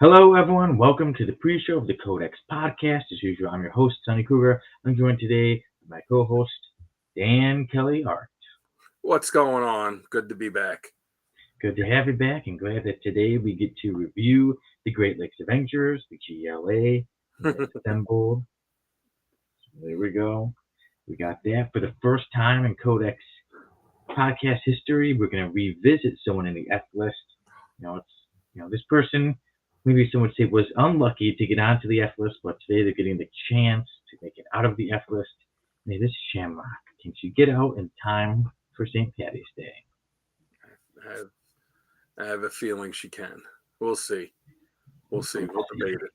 Hello, everyone. Welcome to the pre-show of the Codex podcast. As usual, I'm your host, Sonny Kruger. I'm joined today by my co-host, Dan Kelly Art. What's going on? Good to be back. Good to have you back, and glad that today we get to review the Great Lakes Avengers, the GLA, Misassembled. So there we go. We got that for the first time in Codex podcast history. We're going to revisit someone in the F list. This person maybe some would say was unlucky to get onto the F list, but today they're getting the chance to make it out of the F list. And it is Shamrock. Can she get out in time for St. Patty's Day? I have a feeling she can. We'll see. We'll debate it.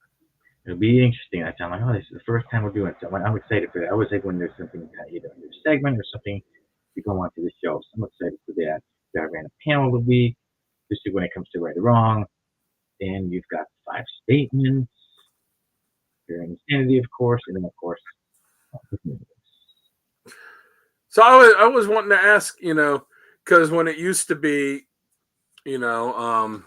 It'll be interesting. I'm like, oh, this is the first time we're doing something. I'm excited for that. I always like when there's something either a new segment or something to go on to the show. So I'm excited for that. I ran a panel of the week, especially when it comes to right or wrong. And you've got 5 statements, your insanity, of course, and then, of course, So I was wanting to ask, because when it used to be, when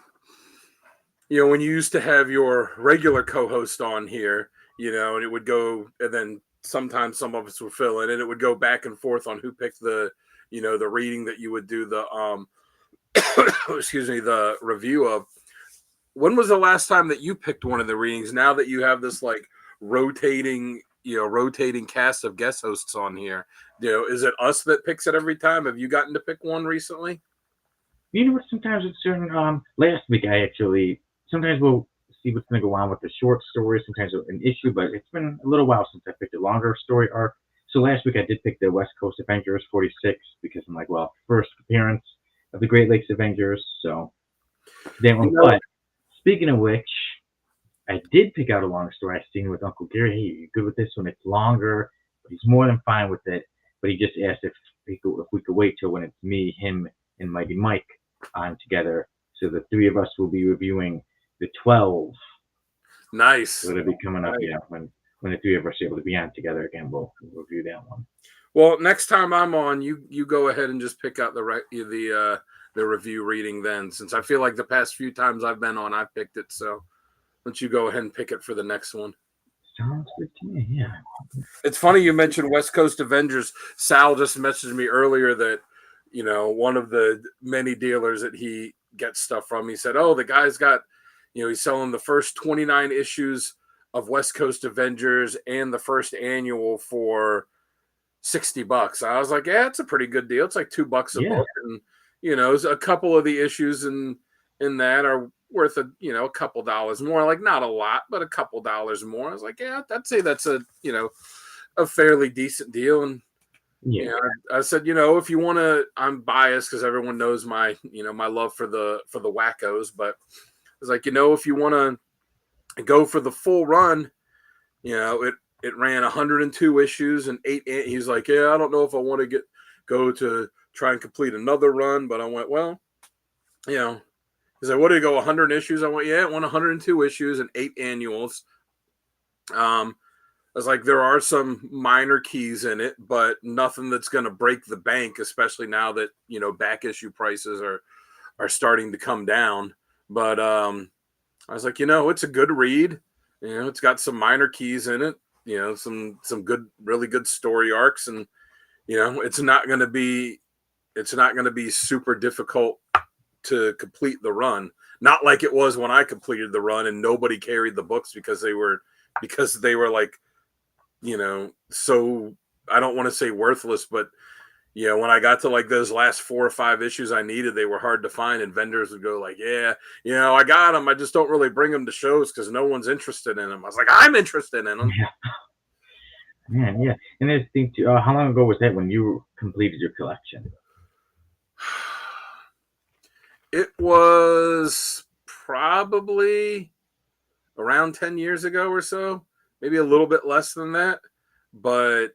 you used to have your regular co-host on here, and it would go, and then sometimes some of us would fill in, and it would go back and forth on who picked the reading that you would do the the review of. When was the last time that you picked one of the readings? Now that you have this like rotating cast of guest hosts on here, is it us that picks it every time? Have you gotten to pick one recently? You know what? Sometimes it's certain. Last week sometimes we'll see what's going to go on with the short story. Sometimes an issue, but it's been a little while since I picked a longer story arc. So last week I did pick the West Coast Avengers 46 because I'm like, well, first appearance of the Great Lakes Avengers. So that one, but. Speaking of which, I did pick out a long story I seen with Uncle Gary. Hey, you good with this one? It's longer, but he's more than fine with it. But he just asked if we could wait till when it's me, him, and Mighty Mike on together. So the three of us will be reviewing the 12. Nice. So it'll be coming up, when the three of us are able to be on together again. We'll review that one. Well, next time I'm on, you go ahead and just pick out the review reading then, since I feel like the past few times I've been on, I've picked it. So why don't you go ahead and pick it for the next one? Sounds good to me, yeah. It's funny you mentioned West Coast Avengers. Sal just messaged me earlier that, one of the many dealers that he gets stuff from, he said, oh, the guy's got, he's selling the first 29 issues of West Coast Avengers and the first annual for $60. I was like, yeah, it's a pretty good deal. It's like $2 a book. And, a couple of the issues in that are worth a couple dollars more, like not a lot, but a couple dollars more. I was like, yeah, I'd say that's a fairly decent deal. And I said, if you want to, I'm biased because everyone knows my my love for the wackos, but I was like, if you want to go for the full run, it ran 102 issues and 8. He's like, yeah, I don't know if I want to go to try and complete another run, but I went, well, he's like, what did it go, 100 issues? I went, yeah, it went 102 issues and 8 annuals. I was like, there are some minor keys in it, but nothing that's going to break the bank, especially now that, back issue prices are starting to come down. But I was like, it's a good read. It's got some minor keys in it, some good, really good story arcs. And, it's not going to be super difficult to complete the run. Not like it was when I completed the run and nobody carried the books because they were like, so I don't want to say worthless, but when I got to like those last 4 or 5 issues I needed, they were hard to find, and vendors would go like, yeah, I got them. I just don't really bring them to shows because no one's interested in them. I was like, I'm interested in them. Man, yeah. And there's the thing too, how long ago was that when you completed your collection? It was probably around 10 years ago or so, maybe a little bit less than that. But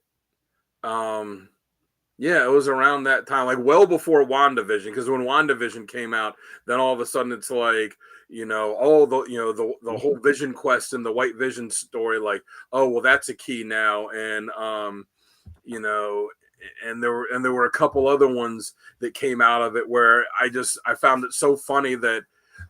yeah, it was around that time, like well before WandaVision, because when WandaVision came out, then all of a sudden it's like, the whole Vision Quest and the White Vision story, like, oh, well, that's a key now. And, and there were a couple other ones that came out of it where I found it so funny that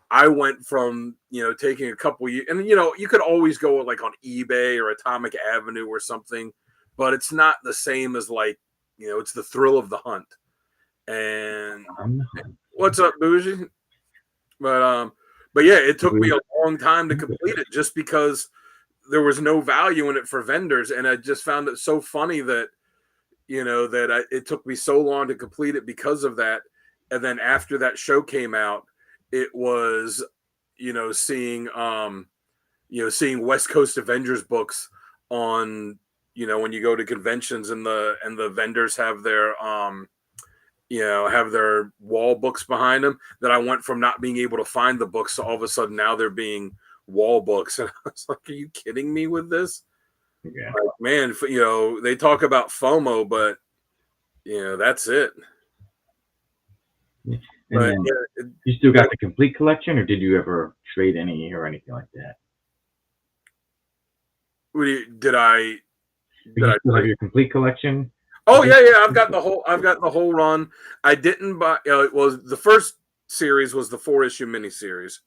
I went from, taking a couple years, and you could always go like on eBay or Atomic Avenue or something, but it's not the same as like, it's the thrill of the hunt. And what's up, Bougie? But yeah, it took me a long time to complete it just because there was no value in it for vendors, and I just found it so funny that it took me so long to complete it because of that. And then after that show came out, it was seeing seeing West Coast Avengers books on when you go to conventions and the vendors have their have their wall books behind them, that I went from not being able to find the books to all of a sudden now they're being wall books. And I was like, are you kidding me with this? Yeah. Like, man, they talk about FOMO, but that's it. Yeah. And then you still got the complete collection, or did you ever trade any or anything like that? Did I still have your complete collection? Oh yeah. I've got the whole run. I didn't buy. Well, the first series was the 4-issue miniseries,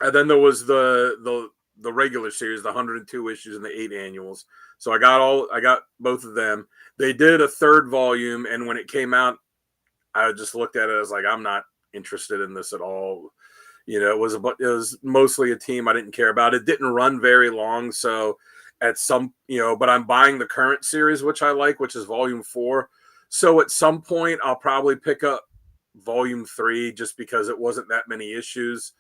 and then there was the regular series, the 102 issues and the 8 annuals. So I got both of them. They did a third volume, and when it came out, I just looked at it as like, I'm not interested in this at all. It was mostly a team I didn't care about. It didn't run very long, so at some, but I'm buying the current series, which I like, which is volume 4. So at some point I'll probably pick up volume 3 just because it wasn't that many issues.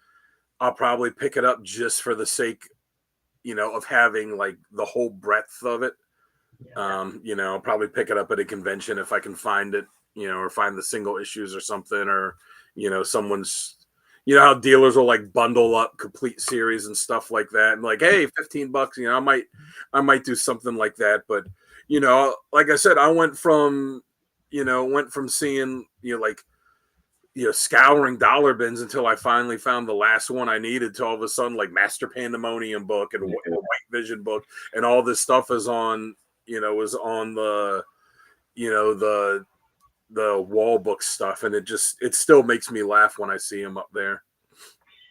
I'll probably pick it up just for the sake, of having like the whole breadth of it. I'll probably pick it up at a convention if I can find it, or find the single issues or something, or, someone's, how dealers will like bundle up complete series and stuff like that. And like, hey, $15, I might do something like that. But, like I said, I went from seeing, scouring dollar bins until I finally found the last one I needed, to all of a sudden like Master Pandemonium book and White Vision book and all this stuff is on, is on the, the wall book stuff, and it still makes me laugh when I see them up there.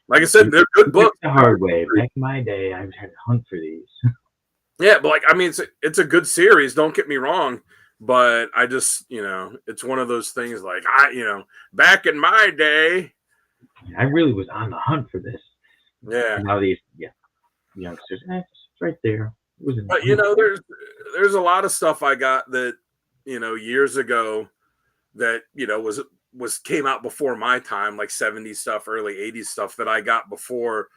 Like I said, they're good books. The hard way. Back in my day, I had to hunt for these. Yeah, but like, I mean, it's a good series. Don't get me wrong, but I just, it's one of those things. Like back in my day, I really was on the hunt for this. Yeah. And now these, youngsters, it's right there. But there's a lot of stuff I got that years ago that came out before my time, like 70s stuff, early 80s stuff that I got before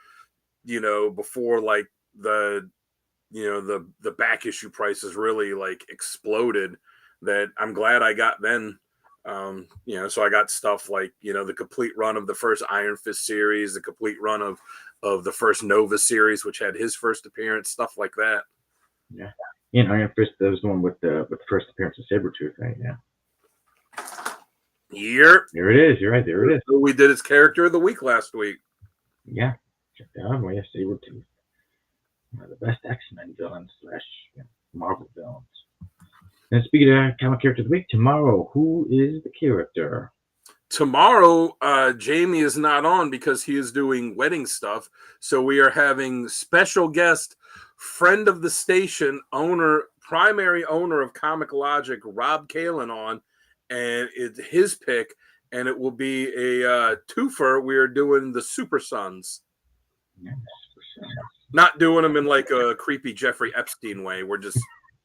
like the the back issue prices really like exploded, that I'm glad I got then. So I got stuff like the complete run of the first Iron Fist series, the complete run of the first Nova series, which had his first appearance, stuff like that. Yeah, Iron Fist, that was the one with the first appearance of Sabretooth, right? Yeah. Yep. There it is. You're right. There it is. We did his character of the week last week. Yeah. Check that out. We have Sabretooth. One of the best X-Men villains / Marvel villains. And speaking of comic character of the week, tomorrow, who is the character? Tomorrow, Jamie is not on because he is doing wedding stuff. So we are having special guest, friend of the station, primary owner of Comic Logic, Rob Kalin, on. And it's his pick, and it will be a twofer. We are doing the Super Sons. Yes. Not doing them in like a creepy Jeffrey Epstein way. We're just,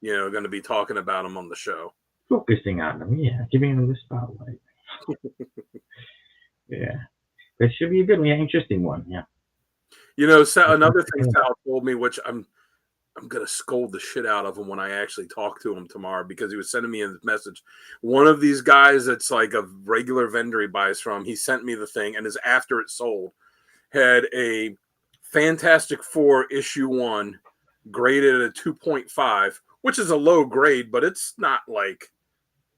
going to be talking about them on the show. Focusing on them, yeah. Giving them the spotlight. Yeah. That should be a good one. Yeah, interesting one, yeah. Another thing Sal told me, which I'm going to scold the shit out of him when I actually talk to him tomorrow, because he was sending me a message. One of these guys that's like a regular vendor he buys from, he sent me the thing, and is after it sold, had a Fantastic Four issue 1 graded at a 2.5, which is a low grade, but it's not like,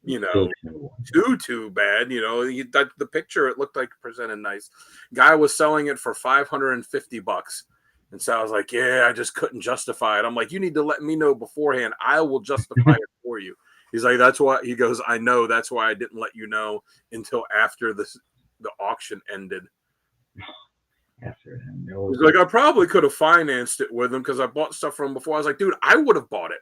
too bad. The picture, it looked like presented nice. Guy was selling it for $550. And so I was like, yeah, I just couldn't justify it. I'm like, you need to let me know beforehand. I will justify it for you. He's like, that's why. He goes, I know. That's why I didn't let you know until after the auction ended. was He's like, I probably could have financed it with him because I bought stuff from him before. I was like, dude, I would have bought it.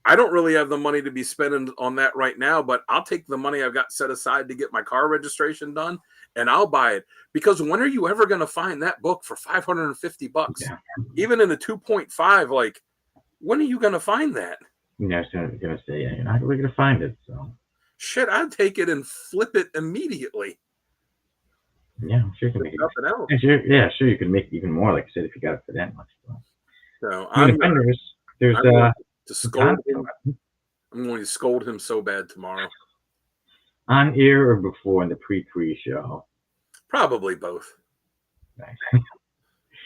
I don't really have the money to be spending on that right now, but I'll take the money I've got set aside to get my car registration done, and I'll buy it. Because when are you ever going to find that book for $550? yeah. Even in a 2.5, like, when are you going to find that? I was gonna say, yeah, you're not really gonna find it. So Shit, I'd take it and flip it immediately. yeah, I'm sure you can make it. Nothing else. Yeah, sure, you can make even more. Like I said, if you got it for that much. So I'm there's going to some scold him. content I'm going to scold him so bad tomorrow. on air or before in the pre show. Probably both. Nice.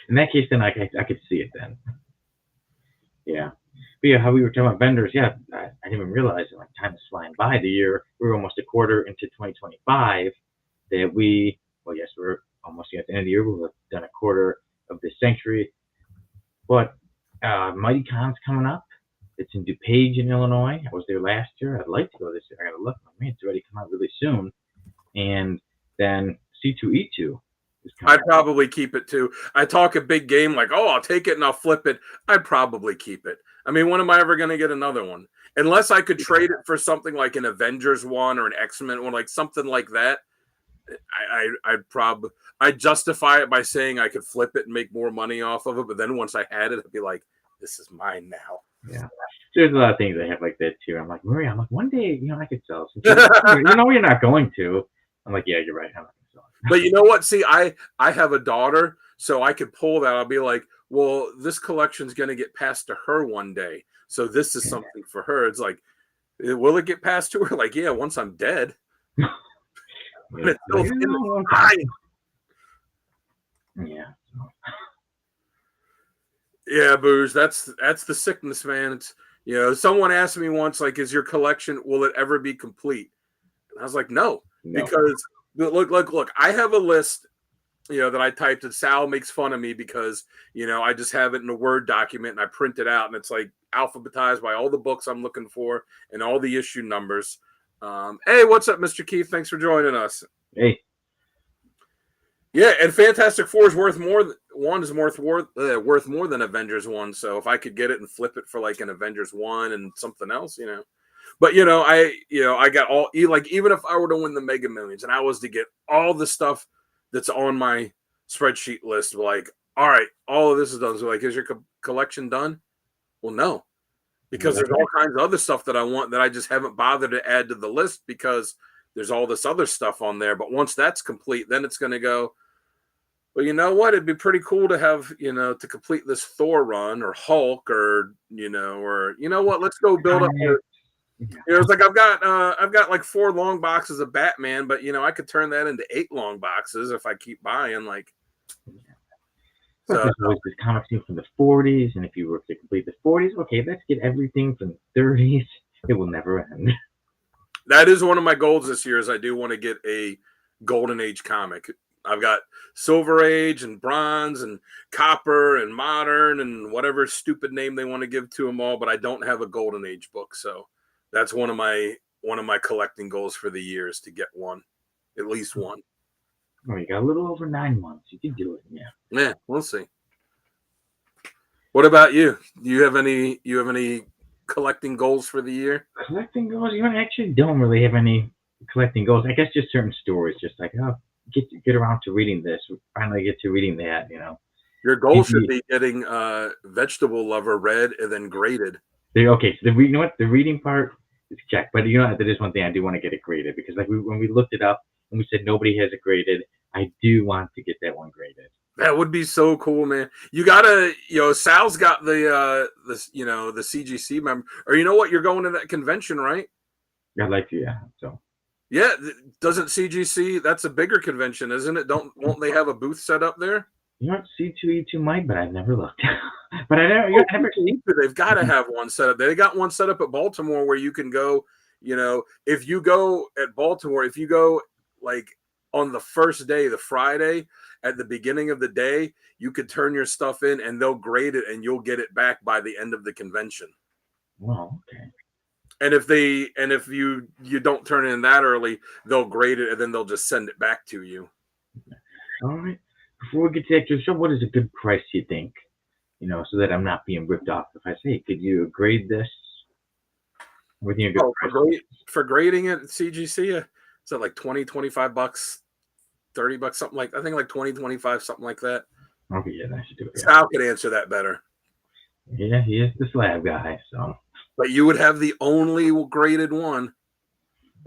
In that case, then I could see it then. Yeah. But yeah, how we were talking about vendors, yeah, I didn't even realize it, like time is flying by. The year we're almost a quarter into 2025 that we're almost at the end of the year. We've done a quarter of this century. But Mighty Con's coming up. It's in DuPage in Illinois. I was there last year. I'd like to go this year. I gotta look. Man, it's already come out really soon. And then C2E2 is coming I'd probably keep it too. I talk a big game like, oh, I'll take it and I'll flip it. I'd probably keep it. I mean, when am I ever going to get another one? Unless I could trade it for something like an Avengers one or an X-Men one, like something like that. I'd justify it by saying I could flip it and make more money off of it. But then once I had it, I'd be like, this is mine now. Yeah. There's a lot of things I have like that too. I'm like, Maria, one day, I could sell some. You're not going to. I'm like, yeah, you're right. I'm not going to sell it. But you know what? See, I have a daughter, so I could pull that. I'll be like, well, this collection's going to get passed to her one day. So this is something for her. It's like, will it get passed to her? Like, yeah, once I'm dead. Yeah. Yeah. Yeah, Booze. That's the sickness, man. It's someone asked me once, like, is your collection, will it ever be complete? And I was like, no. Because look, I have a list, that I typed, and Sal makes fun of me because, I just have it in a Word document and I print it out and it's like alphabetized by all the books I'm looking for and all the issue numbers. Hey, what's up, Mr. Keith? Thanks for joining us. Hey. Yeah, and Fantastic Four is worth more. One is worth more than Avengers 1. So if I could get it and flip it for like an Avengers 1 and something else, But I got all, like, even if I were to win the Mega Millions and I was to get all the stuff that's on my spreadsheet list, like, all right, all of this is done. So like, is your collection done? Well, no, because there's all kinds of other stuff that I want that I just haven't bothered to add to the list because there's all this other stuff on there. But once that's complete, then it's going to go, well, you know what? It'd be pretty cool to have, to complete this Thor run or Hulk or what? Let's go build up your. It's like I've got like 4 long boxes of Batman, but I could turn that into 8 long boxes if I keep buying. Like, so there's always this comic scene from the 40s, and if you were to complete the 40s, okay, let's get everything from the 30s. It will never end. That is one of my goals this year. Is I do want to get a Golden Age comic. I've got Silver Age and Bronze and Copper and Modern and whatever stupid name they want to give to them all, but I don't have a Golden Age book, so. That's one of my collecting goals for the year is to get one, at least one. Well, you got a little over 9 months. You can do it. Yeah. Yeah, we'll see. What about you? Do you have any collecting goals for the year? Collecting goals? I actually don't really have any collecting goals. I guess just certain stories. Just like, get around to reading this. Finally get to reading that. Your goal should be getting Vegetable Lover read and then graded. Okay, so the reading part is checked, but that is one thing I do want to get it graded because like when we looked it up and we said nobody has it graded, I do want to get that one graded. That would be so cool, man. You gotta, Sal's got the CGC member, or you know what? You're going to that convention, right? I'd like to, yeah. So. Yeah, doesn't CGC? That's a bigger convention, isn't it? Won't they have a booth set up there? C2E2 might, but I've never looked. But I never. They've got to have one set up. They got one set up at Baltimore where you can go. If you go at Baltimore, if you go like on the first day, the Friday at the beginning of the day, you could turn your stuff in and they'll grade it and you'll get it back by the end of the convention. Wow. Okay. And if you don't turn it in that early, they'll grade it and then they'll just send it back to you. All right. before we get to the actual show, what is a good price you think? So that I'm not being ripped off. If I say, hey, could you grade this? What do you think a good Oh, price? for grading it at CGC, is it like 20, 25 bucks, 30 bucks, something like, I think like 20, 25, something like that. Okay, yeah, I should do it. Yeah. Sal could answer that better. Yeah, he is the slab guy. So, but you would have the only graded one.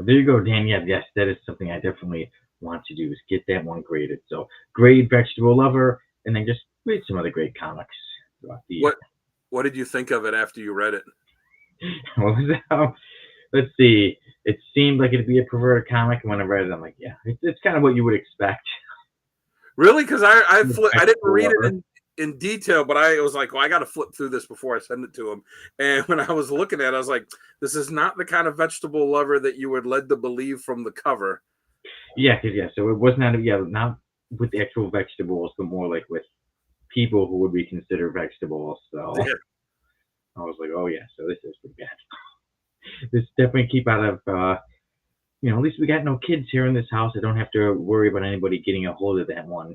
but there you go, Dan. Yeah, yes, that is something I definitely want to do is get that one graded. So, grade Vegetable Lover, and then just read some other great comics throughout the year. What did you think of it after you read it? What was that? Let's see. It seemed like it'd be a perverted comic, and when I read it, I'm like, yeah, it's kind of what you would expect. Really? Because I didn't read it in detail, but I was like, well, I got to flip through this before I send it to him. And when I was looking at it, I was like, this is not the kind of Vegetable Lover that you were led to believe from the cover. Yeah, so it was not with the actual vegetables, but more like with people who would be considered vegetables. So yeah. I was like, oh yeah, so this is pretty bad. This definitely keep out of at least we got no kids here in this house. I don't have to worry about anybody getting a hold of that one.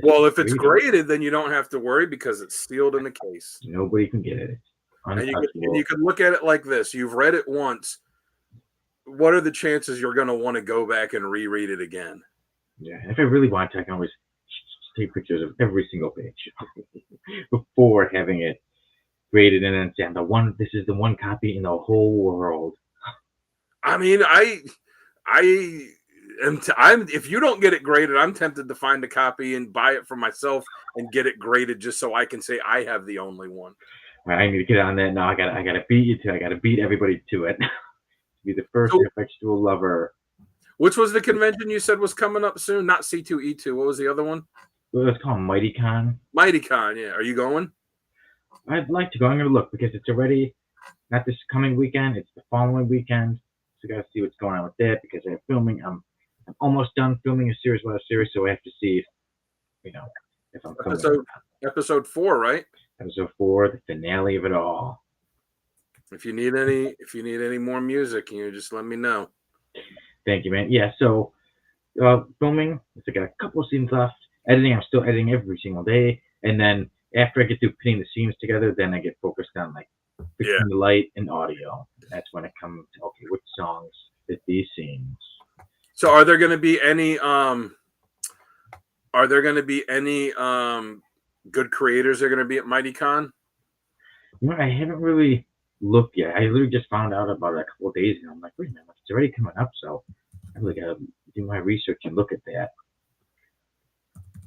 Well, if it's graded, then you don't have to worry because it's sealed in a case. Nobody can get it. And you can look at it like this. You've read it once. What are the chances you're going to want to go back and reread it again? Yeah, if I really want to, I can always take pictures of every single page before having it graded and then say, this is the one copy in the whole world. I mean, if you don't get it graded, I'm tempted to find a copy and buy it for myself and get it graded just so I can say I have the only one. I need to get on that now. I gotta beat you to. I gotta beat everybody to it. Be the first Vegetable Lover. Which was the convention you said was coming up soon? Not C2E2. What was the other one? Well, it's called MightyCon. MightyCon, yeah. Are you going? I'd like to go. I'm gonna look because it's already not this coming weekend. It's the following weekend. So I gotta see what's going on with that because I'm filming. I'm almost done filming a series without a series, so I have to see if I'm episode 4, right? Episode 4, the finale of it all. If you need any more music, you just let me know. Thank you, man. Yeah, so filming, I got a couple of scenes left. Editing, I'm still editing every single day. And then after I get through putting the scenes together, then I get focused on fixing the light and audio. That's when it comes to which songs fit these scenes. So are there going to be any good creators that are going to be at MightyCon? I haven't really looked yet. I literally just found out about it a couple of days ago. I'm like, wait a minute, it's already coming up, so I really got to do my research and look at that.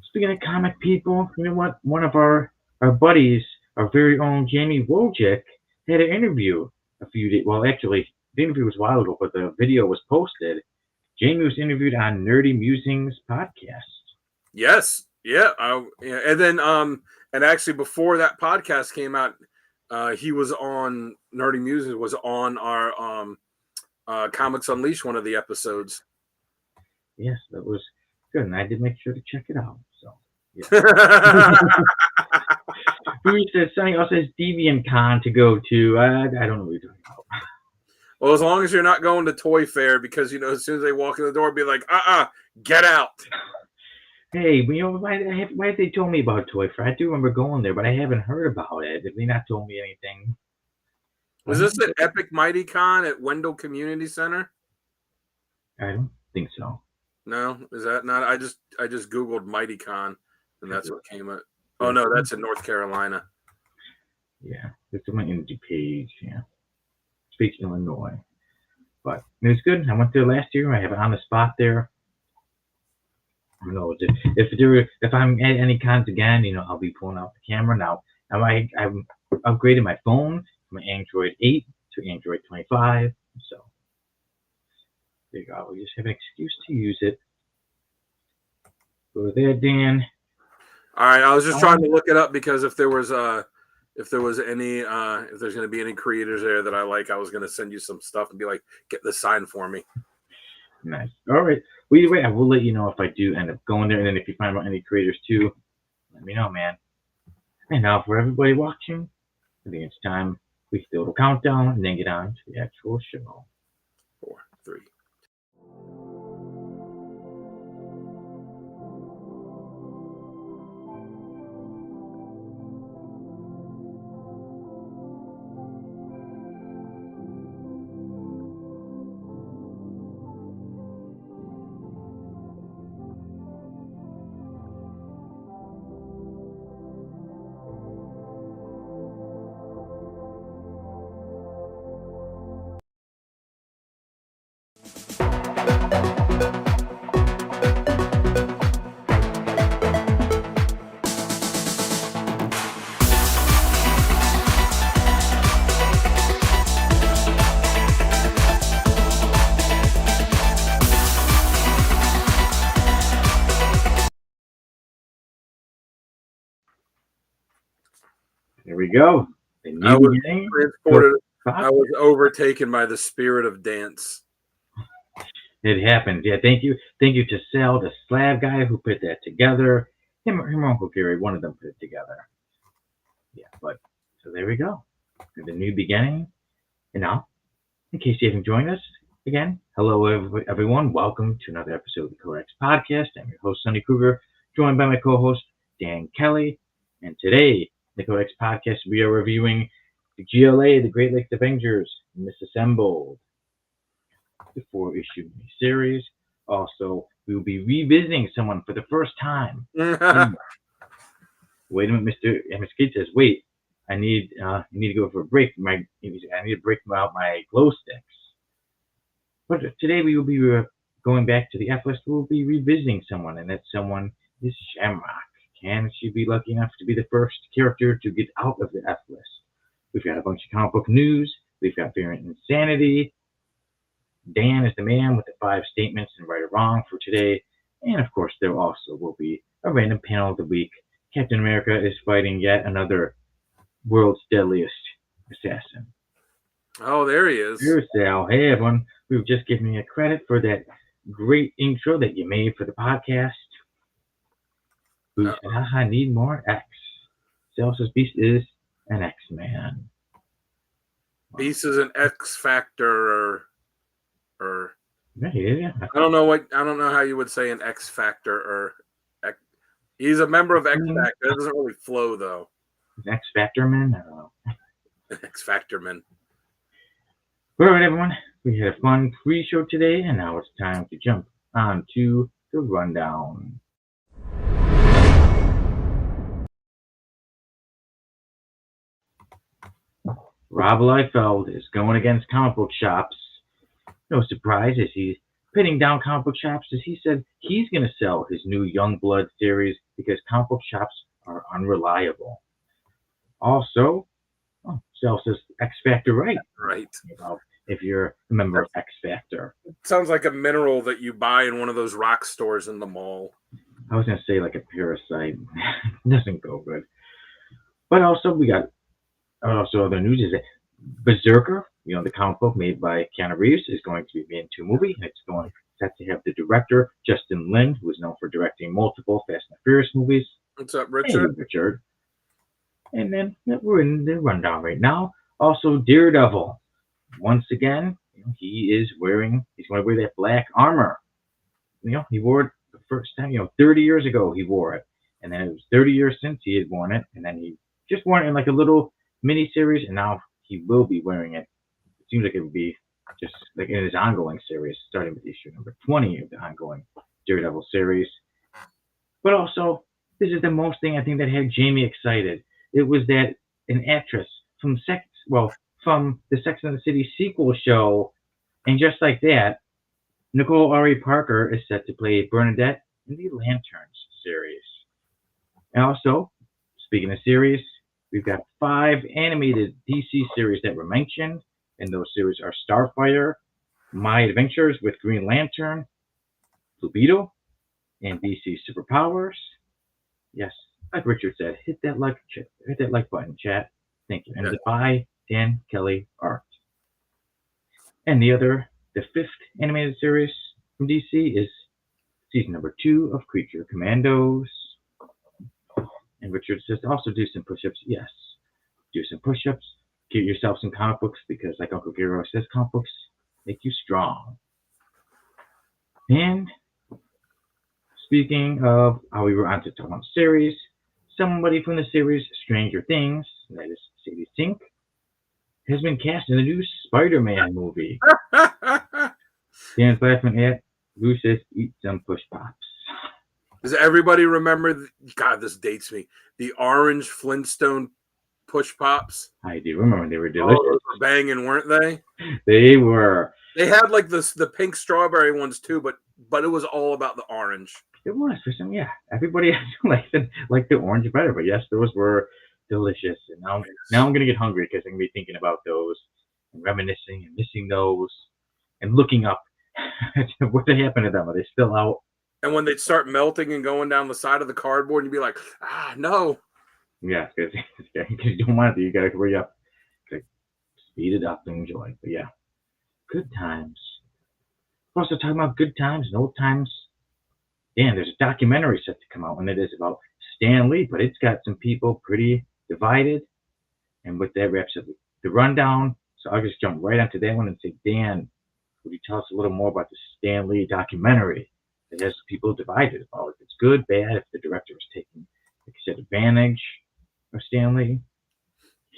Speaking of comic people, you know what? One of our buddies, our very own Jamie Wojcik, had an interview a few days. Well, actually, the interview was a while ago, but the video was posted. Jamie was interviewed on Nerdy Musings podcast. Yes, yeah, and then and actually before that podcast came out, he was on Nerdy Musings. Was on our Comics Unleashed, one of the episodes. Yes, that was good, and I did make sure to check it out. So, yeah. Who says something else says DeviantCon to go to? I don't know what you're talking about. Well, as long as you're not going to Toy Fair, because as soon as they walk in the door, be like, get out. Hey, why have they told me about Toy Fair? I do remember going there, but I haven't heard about it. Have they not told me anything? Was this at Epic MightyCon at Wendell Community Center? I don't think so. No, is that not? I just Googled MightyCon, and that's what came up. Oh no, that's in North Carolina. Yeah, it's my indie page. Yeah, Speech, Illinois. But it was good. I went there last year. I have it on the spot there. I don't know if I'm at any cons again, I'll be pulling out the camera now. I've upgraded my phone from Android 8 to Android 25, so there you go. We just have an excuse to use it. Go there, Dan. All right, I was just trying to look it up because if there's going to be any creators there that I like, I was going to send you some stuff and be like, get this signed for me. Nice. All right. Well, either way, I will let you know if I do end up going there, and then if you find out any creators too, let me know, man. And now for everybody watching, I think it's time we do a little countdown and then get on to the actual show. 4, 3. There we go. The I new was beginning. transported. So, I was overtaken by the spirit of dance. it happened. Yeah, thank you to Sal, the slab guy who put that together. Him and Uncle Gary, one of them put it together. Yeah, but so there we go. The new beginning. And now, in case you haven't joined us again, hello everyone. Welcome to another episode of the Codex Podcast. I'm your host, Sonny Kruger, joined by my co-host, Dan Kelly. And today, the Codex Podcast, we are reviewing the GLA, the Great Lakes Avengers, Misassembled, the 4-issue series. Also, we will be revisiting someone for the first time. Wait a minute, Mr. Kid says, wait, I need to go for a break. I need to break out my glow sticks. But today we will be going back to the F list. We'll be revisiting someone, and that someone is Shamrock. Can she be lucky enough to be the first character to get out of the F list? We've got a bunch of comic book news. We've got Variant Insanity. Dan is the man with the 5 statements and right or wrong for today. And of course, there also will be a random panel of the week. Captain America is fighting yet another world's deadliest assassin. Oh, there he is. Here's Sal. Hey, everyone. We were just giving you credit for that great intro that you made for the podcast. Who said, I need more X. Sal says Beast is an X-Man. Beast is an X Factor or Yeah. I don't know how you would say an X Factor or he's a member of X Factor. It doesn't really flow though. X Factor Man? I don't know. X Factor Man. All right, everyone. We had a fun pre-show today, and now it's time to jump on to the rundown. Rob Liefeld is going against comic book shops. No surprise as he's pitting down comic book shops as he said he's going to sell his new Youngblood series because comic book shops are unreliable. Also, Sal says X Factor right. If you're a member of X Factor. It sounds like a mineral that you buy in one of those rock stores in the mall. I was going to say like a parasite. Doesn't go good. But also we got other news is that BRZRKR, the comic book made by Keanu Reeves, is going to be made into a movie. It's going set to have the director, Justin Lin, who is known for directing multiple Fast and Furious movies. What's up, Richard? Hey, Richard. And then we're in the rundown right now. Also, Daredevil. Once again, he's going to wear that black armor. He wore it the first time, 30 years ago he wore it. And then it was 30 years since he had worn it. And then he just wore it in like a little mini-series. And now he will be wearing it. It seems like it would be just like in his ongoing series, starting with issue number 20 of the ongoing Daredevil series. But also, this is the most thing I think that had Jamie excited. It was that an actress from the Sex and the City sequel show, and just like that, Nicole Ari Parker is set to play Bernadette in the Lanterns series. And also, speaking of series, we've got 5 animated DC series that were mentioned, and those series are Starfire, My Adventures with Green Lantern, Blue Beetle, and DC Superpowers. Yes, like Richard said, hit that like button, chat. Thank you. And by Dan Kelly art. And the 5th animated series from DC is season number 2 of Creature Commandos. And Richard says also do some push-ups. Yes, do some push-ups. Get yourself some comic books because, like Uncle Gero says, comic books make you strong. And speaking of how we were on to talk about series, somebody from the series Stranger Things, that is Sadie Sink, has been cast in the new Spider-Man movie. Dan's laughing at Lou says, eat some push pops. Does everybody remember? God, this dates me. The orange Flintstone push pops. I do remember. They were delicious. Oh, those were banging, weren't they? They were. They had like the pink strawberry ones too, but it was all about the orange. It was for some, yeah. Everybody liked the orange better, but yes, those were delicious. And now I'm gonna get hungry because I'm gonna be thinking about those and reminiscing and missing those and looking up what happened to them. Are they still out? And when they'd start melting and going down the side of the cardboard, you'd be like, no. Yeah, because you don't want it, you gotta hurry up, like, speed it up and enjoy. But yeah, good times. We're also talking about good times and old times. Dan, there's a documentary set to come out, and it is about Stan Lee, but it's got some people pretty divided. And with that wraps up the rundown. So I'll just jump right onto that one and say, Dan, would you tell us a little more about the Stan Lee documentary that has people divided about if it's good, bad, if the director is taking, like you said, advantage of Stan Lee?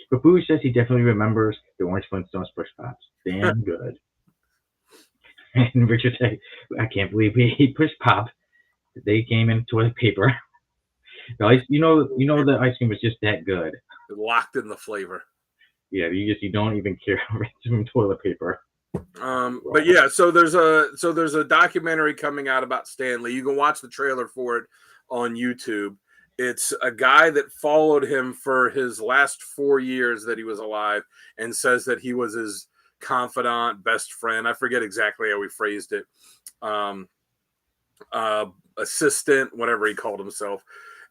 But Boo says he definitely remembers the Orange Flintstones push pops. Damn good. And Richard said, I can't believe we ate push pop. They came in toilet paper. The ice, the ice cream was just that good. Locked in the flavor. Yeah, you don't even care about some toilet paper. But yeah, so there's a documentary coming out about Stan Lee. You can watch the trailer for it on YouTube. It's a guy that followed him for his last 4 years that he was alive, and says that he was his confidant, best friend. I forget exactly how he phrased it. Assistant, whatever he called himself,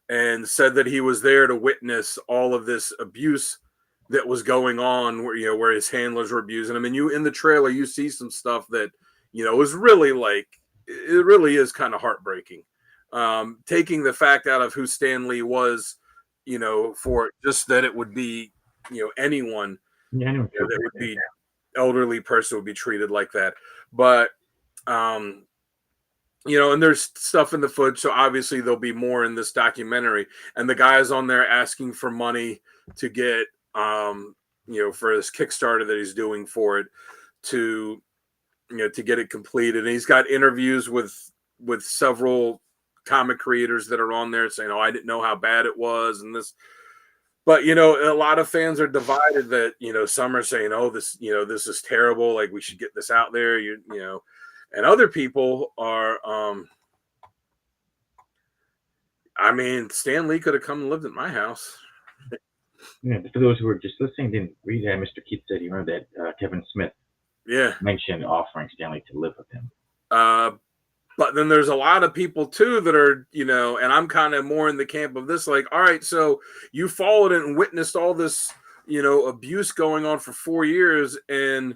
and said that he was there to witness all of this abuse that was going on, where his handlers were abusing him. And in the trailer, you see some stuff that, is really it really is kind of heartbreaking. Taking the fact out of who Stan Lee was, for just that it would be, anyone, that would be elderly person would be treated like that. But, and there's stuff in the footage, so obviously there'll be more in this documentary. And the guy is on there asking for money to get, for this Kickstarter that he's doing for it, to get it completed. And he's got interviews with several comic creators that are on there saying, "Oh, I didn't know how bad it was," and this. But a lot of fans are divided. That some are saying, "Oh, this this is terrible. Like, we should get this out there." And other people are, I mean, Stan Lee could have come and lived at my house. Yeah, for those who were just listening, didn't read that, Mr. Keith said he remembered that Kevin Smith mentioned offering Stan Lee to live with him. But then there's a lot of people too that are, and I'm kind of more in the camp of this, like, all right, so you followed it and witnessed all this, abuse going on for 4 years, and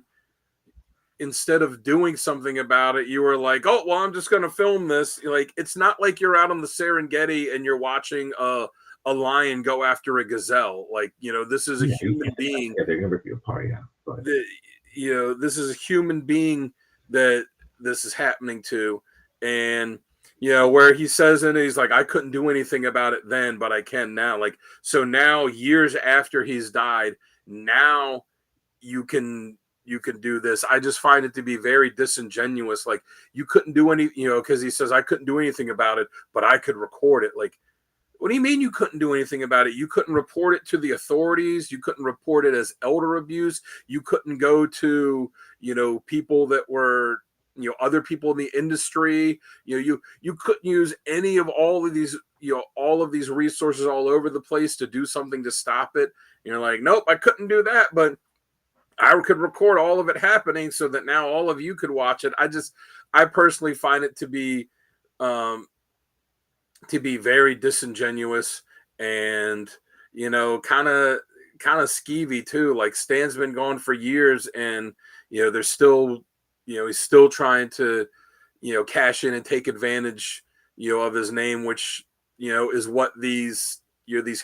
instead of doing something about it, you were like, oh, well, I'm just going to film this. Like, it's not like you're out on the Serengeti and you're watching a lion go after a gazelle. Like, this is a human being. Yeah, they're going to rip you apart, yeah. But this is a human being that this is happening to. And, where he says in it, he's like, I couldn't do anything about it then, but I can now. Like, so now, years after he's died, now you can do this. I just find it to be very disingenuous. Like, you couldn't do any, because he says, I couldn't do anything about it, but I could record it. Like, what do you mean you couldn't do anything about it? You couldn't report it to the authorities. You couldn't report it as elder abuse. You couldn't go to, people that were, other people in the industry. You couldn't use any of all of these, all of these resources all over the place to do something to stop it. You're like, nope, I couldn't do that, but I could record all of it happening so that now all of you could watch it. I personally find it to be very disingenuous and, kind of skeevy too. Like, Stan's been gone for years, and, there's still, he's still trying to, cash in and take advantage, of his name, which, is what these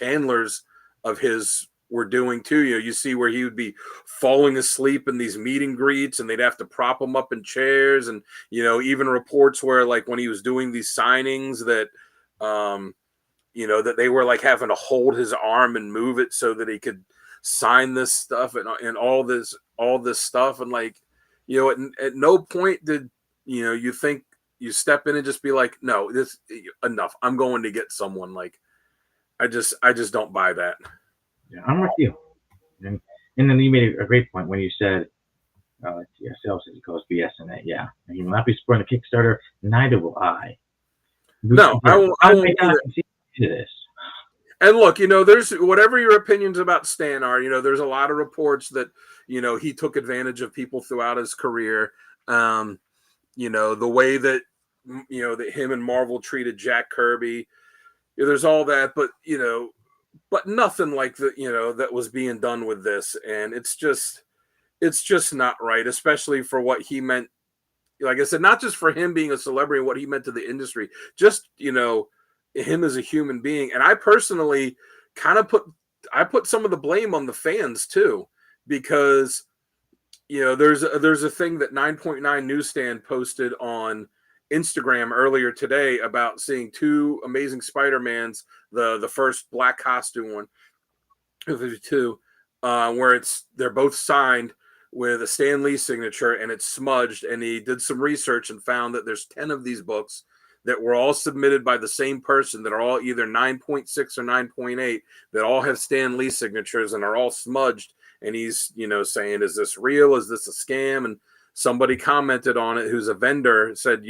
handlers of his were doing too. You see where he would be falling asleep in these meet and greets, and they'd have to prop him up in chairs. And, even reports where, like, when he was doing these signings that, that they were like having to hold his arm and move it so that he could sign this stuff and all this stuff. And, like, at no point did, you think you step in and just be like, no, this enough. I'm going to get someone. Like, I just don't buy that. Yeah, I'm with you. And then you made a great point when you said, TSL says he calls BS in that. Yeah. And he will not be supporting the Kickstarter. Neither will I. No, I won't do this. And look, there's whatever your opinions about Stan are, there's a lot of reports that, he took advantage of people throughout his career. The way that, that him and Marvel treated Jack Kirby, there's all that. But, but nothing like that was being done with this. And it's just not right, especially for what he meant. Like I said, not just for him being a celebrity and what he meant to the industry, just, him as a human being. And I personally kind of put some of the blame on the fans too, because, there's a thing that 9.9 Newsstand posted on Instagram earlier today about seeing two Amazing Spider-Mans, the first black costume one, 52, where they're both signed with a Stan Lee signature and it's smudged. And he did some research and found that there's 10 of these books that were all submitted by the same person, that are all either 9.6 or 9.8, that all have Stan Lee signatures and are all smudged. And he's, saying, is this real? Is this a scam? And somebody commented on it who's a vendor, said,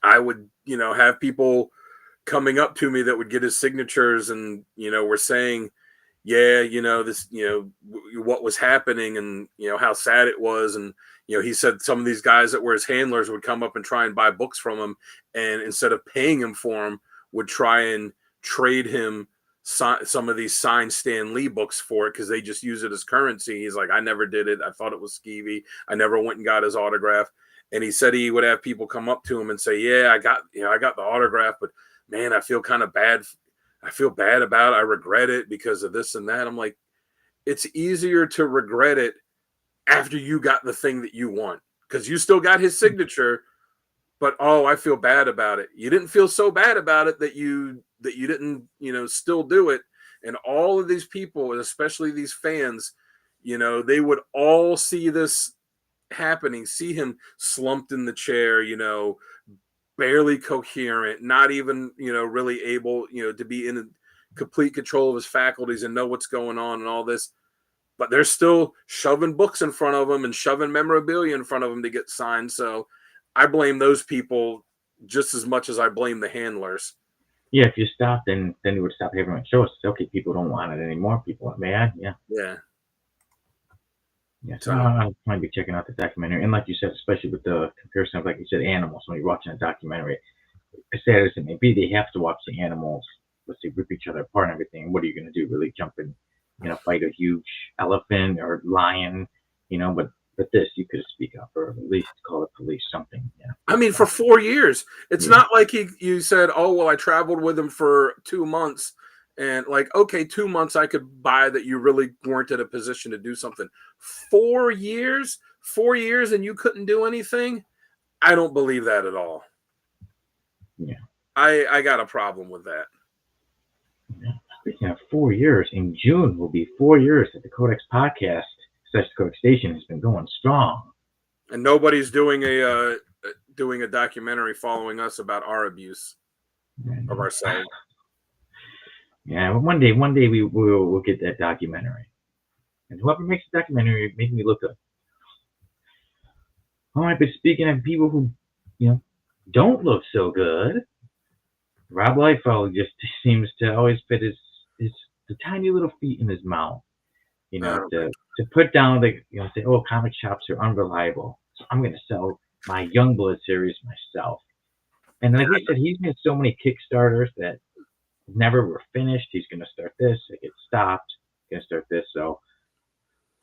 I would, have people coming up to me that would get his signatures and, were saying, yeah, this, what was happening and, how sad it was. And, he said some of these guys that were his handlers would come up and try and buy books from him. And instead of paying him for them, would try and trade him some of these signed Stan Lee books for it because they just use it as currency. He's like, I never did it. I thought it was skeevy. I never went and got his autograph. And he said he would have people come up to him and say, yeah, I got the autograph, but man, I feel kind of bad. I feel bad about it. I regret it because of this and that. I'm like, it's easier to regret it after you got the thing that you want, because you still got his signature, but I feel bad about it. You didn't feel so bad about it that you didn't, still do it. And all of these people, especially these fans, they would all see this happening, see him slumped in the chair, barely coherent, not even, really able, to be in complete control of his faculties and know what's going on and all this. But they're still shoving books in front of him and shoving memorabilia in front of him to get signed. So I blame those people just as much as I blame the handlers. Yeah, if you stop, then you would stop having shows. Okay, people don't want it anymore. People are mad. Yeah. Yeah. Yeah, so I'll probably be checking out the documentary. And like you said, especially with the comparison of, like you said, animals, when you're watching a documentary, as sad as it may be, they have to watch the animals, let's say, rip each other apart and everything. What are you going to do? Really jump in, fight a huge elephant or lion, but this, you could speak up or at least call the police, something. Yeah. I mean, for 4 years, it's not like you said, oh, well, I traveled with him for 2 months. And like, okay, 2 months I could buy that you really weren't in a position to do something. 4 years, and you couldn't do anything? I don't believe that at all. Yeah. I got a problem with that. Yeah. Speaking of 4 years, in June will be 4 years that the Codex podcast, / Codex Station, has been going strong. And nobody's doing a documentary following us about our abuse of ourselves. Yeah, one day we'll get that documentary, and whoever makes the documentary, make me look good. All right, but speaking of people who, don't look so good, Rob Liefeld just seems to always fit the tiny little feet in his mouth, to put down say, oh, comic shops are unreliable, so I'm going to sell my Youngblood series myself. And like he said, he's made so many Kickstarters that never were finished. He's going to start this, it gets stopped. He's going to start this. So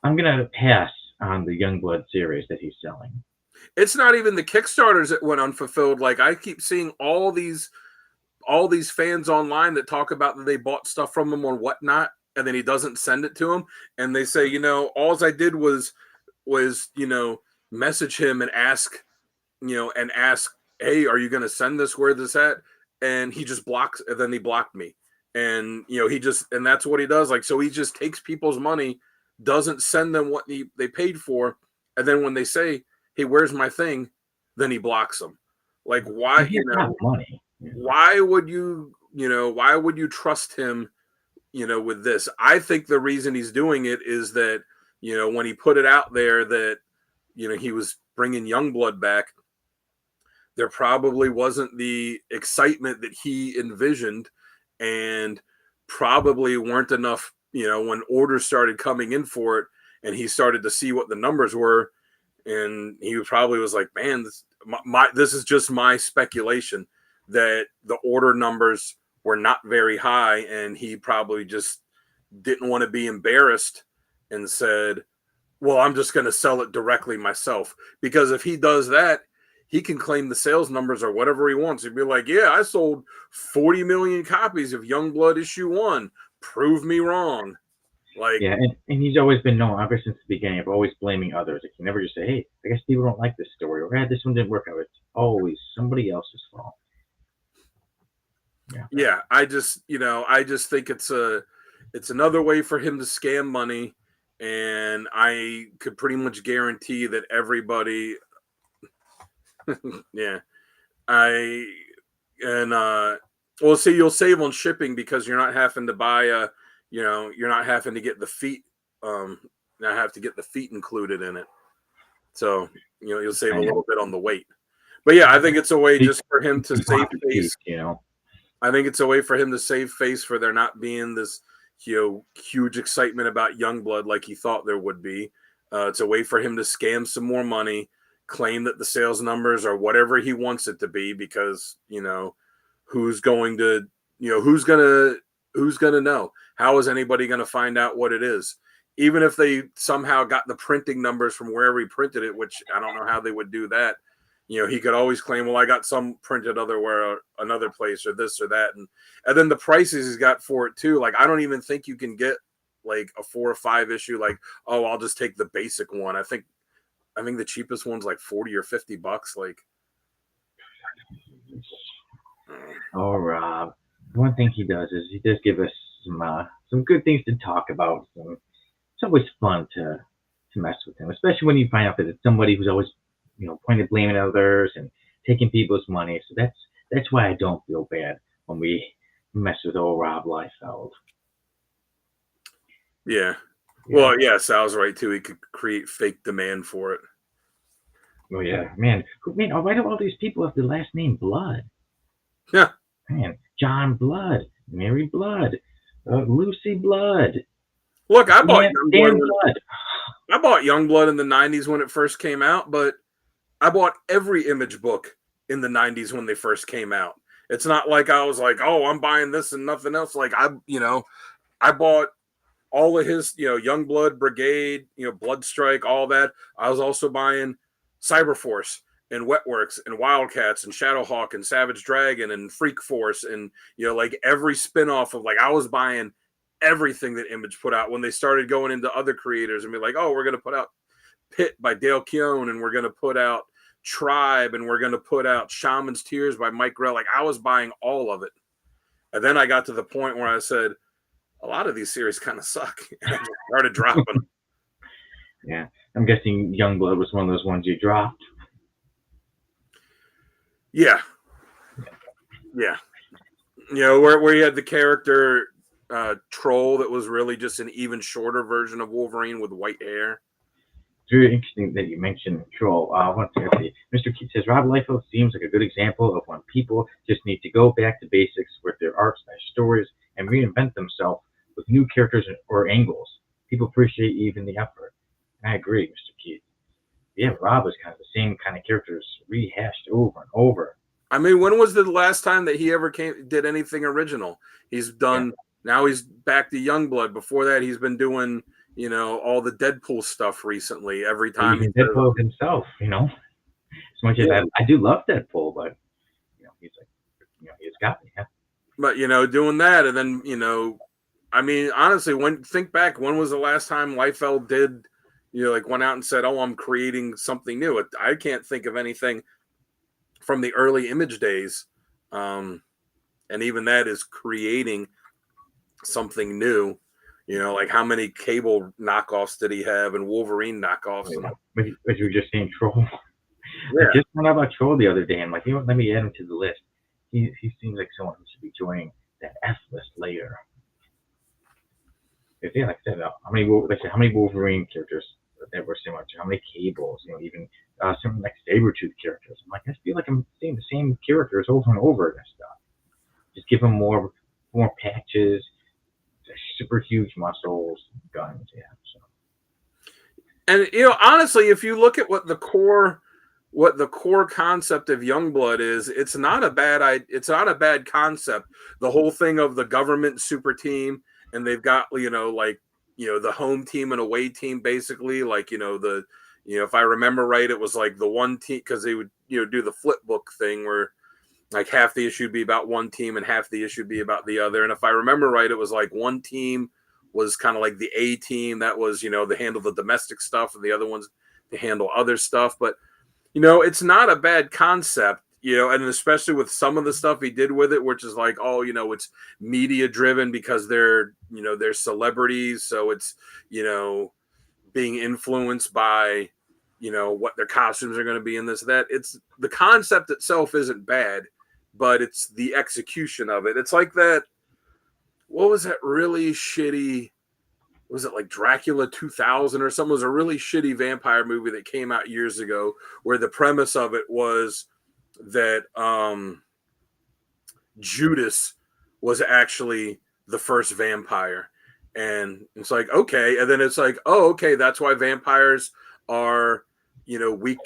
I'm going to pass on the Youngblood series that he's selling. It's not even the Kickstarters that went unfulfilled. Like, I keep seeing all these fans online that talk about that they bought stuff from him or whatnot, and then he doesn't send it to them. And they say, all I did was message him and ask, hey, are you going to send this? Where this at? And he just blocks, and then he blocked me. And, and that's what he does. Like, so he just takes people's money, doesn't send them what they paid for. And then when they say, hey, where's my thing? Then he blocks them. Like, why, money. Why would you trust him, with this? I think the reason he's doing it is that, when he put it out there that, he was bringing Youngblood back, there probably wasn't the excitement that he envisioned, and probably weren't enough, when orders started coming in for it and he started to see what the numbers were. And he probably was like, man, this is just my speculation, that the order numbers were not very high, and he probably just didn't want to be embarrassed and said, well, I'm just going to sell it directly myself. Because if he does that, he can claim the sales numbers or whatever he wants. He'd be like, yeah, I sold 40 million copies of Youngblood issue 1. Prove me wrong. Like, yeah, and he's always been known ever since the beginning of always blaming others. Like, he never just say, hey, I guess people don't like this story, or this one didn't work out. It's always somebody else's fault. Yeah, I just think it's another way for him to scam money, and I could pretty much guarantee that everybody yeah. Well, see, you'll save on shipping because you're not having to buy you're not having to get the feet not have to get the feet included in it. So, you'll save a little bit on the weight. But yeah, I think it's a way just for him to save face. I think it's a way for him to save face for there not being this, huge excitement about Youngblood like he thought there would be. It's a way for him to scam some more money, claim that the sales numbers are whatever he wants it to be, because, who's going to know? How is anybody going to find out what it is? Even if they somehow got the printing numbers from wherever he printed it, which I don't know how they would do that. He could always claim, well, I got some printed another place, or this or that. And then the prices he's got for it too. Like, I don't even think you can get like a 4 or 5 issue. Like, oh, I'll just take the basic one. I think the cheapest one's like $40 or $50. Like, oh, Rob, one thing he does is he does give us some good things to talk about. So it's always fun to mess with him, especially when you find out that it's somebody who's always pointing blaming others and taking people's money. So that's why I don't feel bad when we mess with old Rob Liefeld. Yeah. Well, yeah, Sal's right too. He could create fake demand for it. Oh yeah, man. Why do all these people have the last name Blood? Yeah. Man, John Blood, Mary Blood, Lucy Blood. Look, I bought Youngblood. Youngblood in the 90s when it first came out, but I bought every Image book in the 90s when they first came out. It's not like I was like, oh, I'm buying this and nothing else. Like, I bought all of his, Youngblood, Brigade, Bloodstrike, all that. I was also buying Cyberforce and Wetworks and Wildcats and Shadowhawk and Savage Dragon and Freak Force and, like every spinoff of, like, I was buying everything that Image put out when they started going into other creators and be like, oh, we're going to put out Pit by Dale Keown, and we're going to put out Tribe, and we're going to put out Shaman's Tears by Mike Grell. Like, I was buying all of it. And then I got to the point where I said, a lot of these series kind of suck. And I just started dropping them. Yeah. I'm guessing Youngblood was one of those ones you dropped. Yeah. Where you had the character Troll that was really just an even shorter version of Wolverine with white hair. It's very interesting that you mentioned Troll. Mr. Keith says, Rob Liefeld seems like a good example of when people just need to go back to basics with their arcs/stories and reinvent themselves with new characters or angles. People appreciate even the effort. And I agree, Mr. Keith. Yeah, Rob was kind of the same kind of characters rehashed over and over. I mean, when was the last time that he ever did anything original? He's done, Now he's back to Youngblood. Before that, he's been doing, all the Deadpool stuff recently. Every time even Deadpool himself, as much as I do love Deadpool, but he's like, he's got me. Yeah. But doing that, and then I mean, honestly, think back, when was the last time Liefeld did, went out and said, "Oh, I'm creating something new"? I can't think of anything from the early Image days, and even that is creating something new. Like, how many Cable knockoffs did he have and Wolverine knockoffs? But you were just saying Troll. Yeah. I just found out about Troll the other day. I'm like, let me add him to the list. He seems like someone who should be joining that F list later. Yeah, like I said, how many Wolverine characters that were similar to, how many Cables, even some like Sabretooth characters. I'm like, I feel like I'm seeing the same characters over and over and stuff. Just give them more patches, super huge muscles, guns, yeah. So. And honestly, if you look at what the core what the core concept of Youngblood is. It's not a bad concept. The whole thing of the government super team, and they've got the home team and away team, basically, if I remember right, it was like the one team, because they would do the flip book thing where like half the issue would be about one team and half the issue would be about the other. And if I remember right, it was like one team was kind of like the A team that was, they handle the domestic stuff, and the other ones to handle other stuff. But it's not a bad concept, and especially with some of the stuff he did with it, which is like, it's media driven because they're celebrities. So it's, being influenced by, what their costumes are going to be in this, that. It's the concept itself isn't bad, but it's the execution of it. It's like that. What was that really shitty? Was it like Dracula 2000 or something? It was a really shitty vampire movie that came out years ago, where the premise of it was that Judas was actually the first vampire. And it's like, okay. And then it's like, oh, okay, that's why vampires are, weak,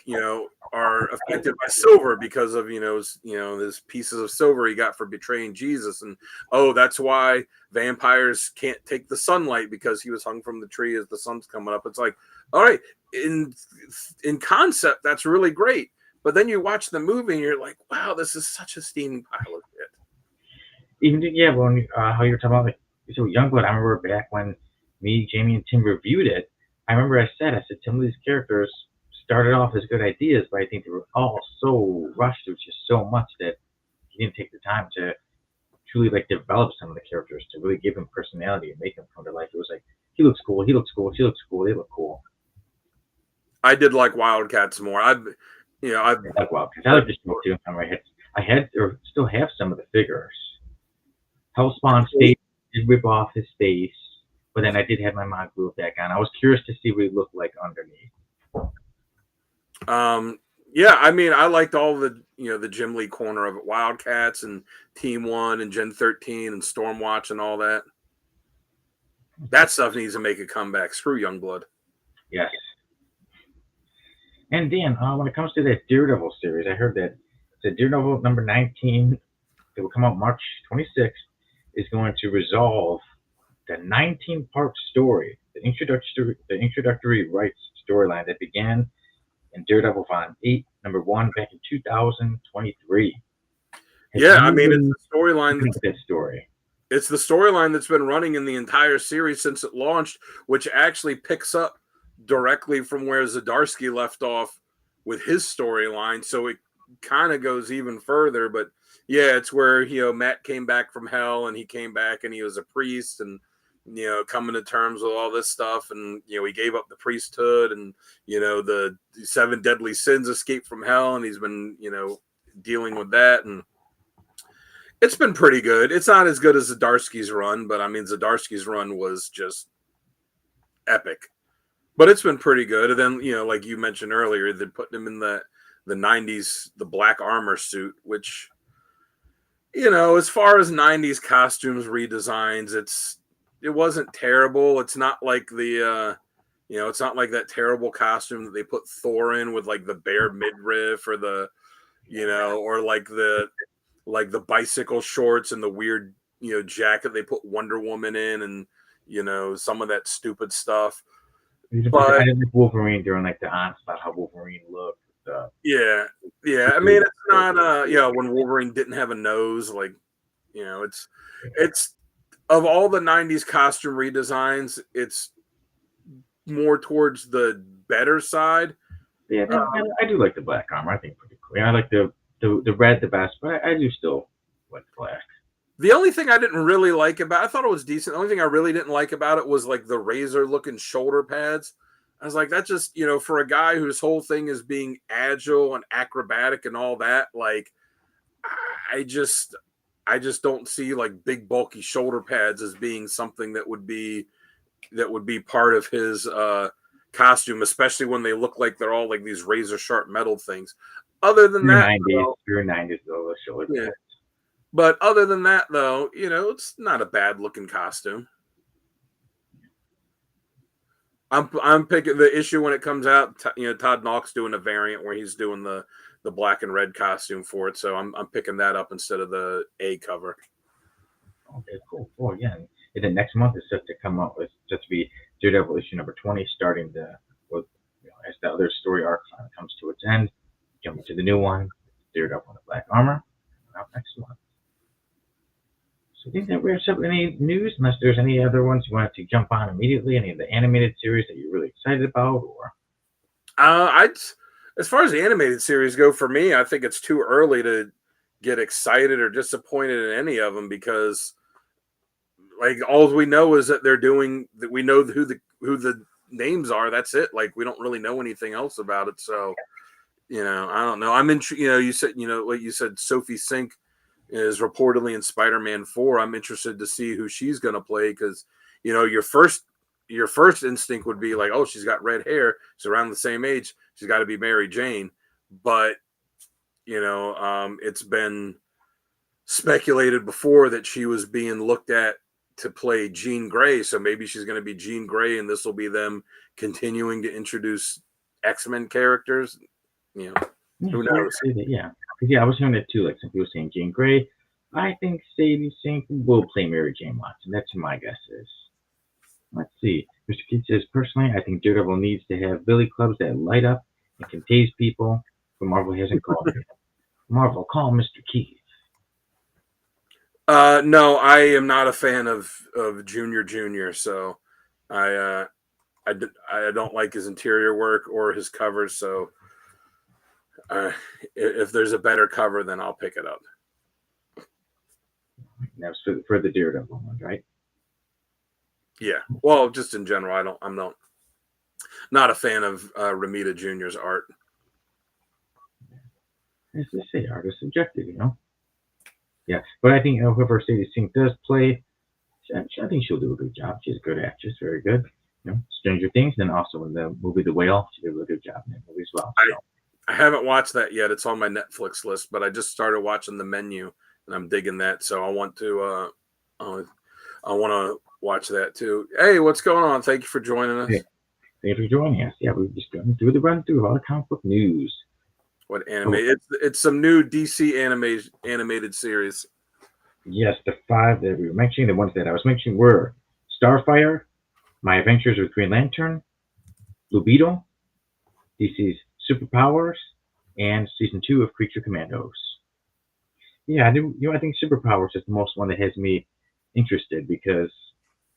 are affected by silver because of, this pieces of silver he got for betraying Jesus. And, oh, that's why vampires can't take the sunlight because he was hung from the tree as the sun's coming up. It's like, all right, in concept, that's really great. But then you watch the movie and you're like, wow, this is such a steaming pile of shit. Even, when how you were talking about, like, so Youngblood, I remember back when me, Jamie, and Tim reviewed it, I remember I said, some of these characters started off as good ideas, but I think they were all so rushed. There was just so much that he didn't take the time to truly like develop some of the characters, to really give them personality and make them come to life. It was like, he looks cool, he looks cool, she looks cool, they look cool. I did like Wildcats more. I like Wildcats. I like the show too. I had or still have some of the figures. Hellspawn's face did rip off his face, but then I did have my mod glue back on. I was curious to see what he looked like underneath. Yeah, I mean, I liked all the the Jim Lee corner of it, Wildcats and Team 1 and Gen 13 and Stormwatch and all that. That stuff needs to make a comeback. Screw Youngblood. Yes. And Dan, when it comes to that Daredevil series, I heard that the Daredevil number 19 that will come out March 26th is going to resolve the 19-part story, the introductory rights storyline that began in Daredevil Volume 8, number 1, back in 2023. Yeah, I mean, it's the storyline. That story. It's the storyline that's been running in the entire series since it launched, which actually picks up directly from where Zdarsky left off with his storyline. So it kind of goes even further. But yeah, it's where Matt came back from hell, and he came back and he was a priest, and coming to terms with all this stuff, and he gave up the priesthood, and the 7 deadly sins escaped from hell, and he's been dealing with that, and it's been pretty good. It's not as good as Zdarsky's run, but I mean, Zdarsky's run was just epic. But it's been pretty good. And then, like you mentioned earlier, they're putting him in the 90s, the black armor suit, which, as far as 90s costumes redesigns, it wasn't terrible. It's not like it's not like that terrible costume that they put Thor in with like the bare midriff, or the, or like the bicycle shorts and the weird, jacket they put Wonder Woman in, and, some of that stupid stuff. But I didn't like Wolverine during like the onslaught, how Wolverine looked. Yeah. I mean, it's not when Wolverine didn't have a nose, like, it's of all the 90s costume redesigns, it's more towards the better side. Yeah, I do like the black armor. I think pretty cool. I like the red the best, but I do still like black. The only thing I didn't really like I thought it was decent. The only thing I really didn't like about it was like the razor looking shoulder pads. I was like, that just, for a guy whose whole thing is being agile and acrobatic and all that, like, I just don't see like big bulky shoulder pads as being something that would be part of his costume, especially when they look like they're all like these razor sharp metal things. Other than that, 90s though, the shoulder pads. But other than that, though, it's not a bad looking costume. I'm picking the issue when it comes out. Todd Knox doing a variant where he's doing the black and red costume for it. So I'm picking that up instead of the A cover. Okay, cool. Oh, yeah. And then next month is set to come out. It's set to be Daredevil issue number 20, starting as the other story arc finally comes to its end, jumping to the new one, Daredevil in the Black Armor, out next month. So I think that wraps up any news, unless there's any other ones you wanted to jump on immediately, any of the animated series that you're really excited about, or As far as the animated series go, for me, I think it's too early to get excited or disappointed in any of them because, like, all we know is that they're doing that. We know who the names are. That's it. Like, we don't really know anything else about it. So, I don't know. I'm in. You said, like you said, Sophie Sink is reportedly in Spider-Man 4. I'm interested to see who she's going to play because, your first instinct would be like, oh, she's got red hair. She's around the same age. She's got to be Mary Jane. But, it's been speculated before that she was being looked at to play Jean Grey. So maybe she's going to be Jean Grey, and this will be them continuing to introduce X-Men characters. Who knows? Yeah, I was hearing that too. Like some people saying Jean Grey. I think Sadie Sink will play Mary Jane Watson. That's who my guess is. Let's see. Mr. Keith says, personally, I think Daredevil needs to have billy clubs that light up and can tase people, but Marvel hasn't called me. Marvel, call Mr. Keith. No, I am not a fan of Junior, so I don't like his interior work or his covers, so if there's a better cover, then I'll pick it up. That was for the Daredevil one, right? Yeah. Well, just in general, I'm not a fan of Ramita Jr.'s art. As they say, art is subjective, Yeah, but I think whoever Sadie Sink does play, I think she'll do a good job. She's a good actress, very good. Stranger Things, and also in the movie The Whale, she did a really good job in that movie as well. So. I haven't watched that yet. It's on my Netflix list, but I just started watching The Menu, and I'm digging that. So I want to watch that too. Hey, what's going on? Thank you for joining us. Hey, thank you for joining us. Yeah, we're just going through the run through all the comic book news. What anime? It's some new DC animated series. Yes, the 5 that we were mentioning, the ones that I was mentioning were Starfire, My Adventures with Green Lantern, Blue Beetle, DC's Superpowers, and Season 2 of Creature Commandos. Yeah, I think Superpowers is the most one that has me interested because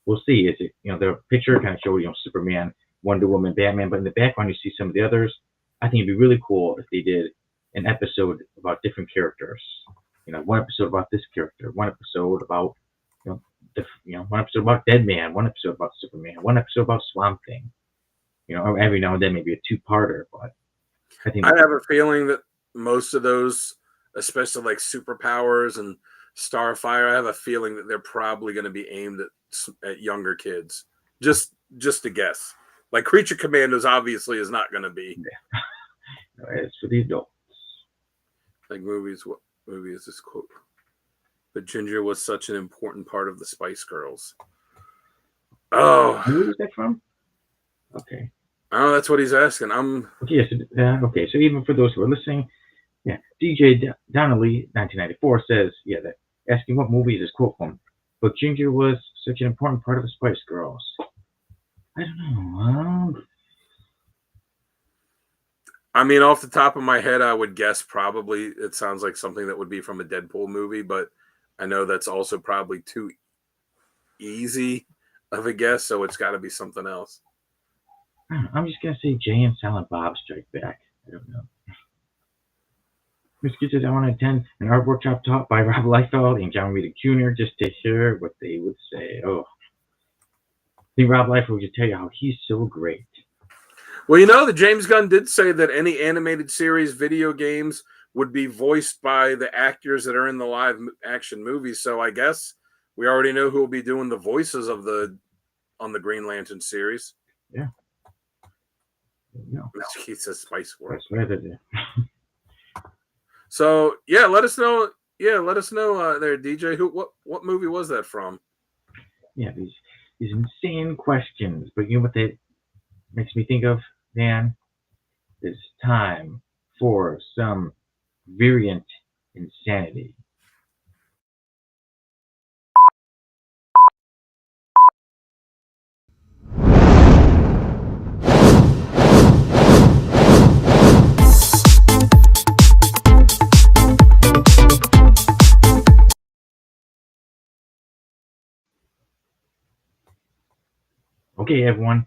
we'll see. Is it the picture kind of shows Superman, Wonder Woman, Batman, but in the background you see some of the others. I think it'd be really cool if they did an episode about different characters. One episode about this character, one episode about one episode about Deadman, one episode about Superman, one episode about Swamp Thing. Or every now and then maybe a two-parter. But I have a feeling that most of those, especially like Superpowers and Starfire, I have a feeling that they're probably going to be aimed at younger kids. Just to guess. Like Creature Commandos obviously is not going to be. Yeah. No, it's for the adults. Like movies. What movie is this quote? But Ginger was such an important part of the Spice Girls. Oh, who is that from? Okay. Oh, that's what he's asking. Okay. Okay. So even for those who are listening, yeah, DJ Donnelly, 1994 says, that asking what movie is this quote from? But Ginger was such an important part of the Spice Girls. I don't know. Off the top of my head, I would guess probably it sounds like something that would be from a Deadpool movie, but I know that's also probably too easy of a guess, so it's got to be something else. I'm just going to say Jay and Silent Bob Strike Back. I don't know. Mr. says, I want to attend an art workshop taught by Rob Liefeld and John Reed Jr. just to hear what they would say. Oh, I think Rob Liefeld would just tell you how he's so great. Well, the James Gunn did say that any animated series, video games would be voiced by the actors that are in the live action movies. So I guess we already know who will be doing the voices on the Green Lantern series. Yeah. No. He says Spice World. That's what it is. So let us know. Yeah, let us know there, DJ. What movie was that from? Yeah, these insane questions, but you know what Makes me think of, Dan, it's time for some variant insanity. Okay, everyone,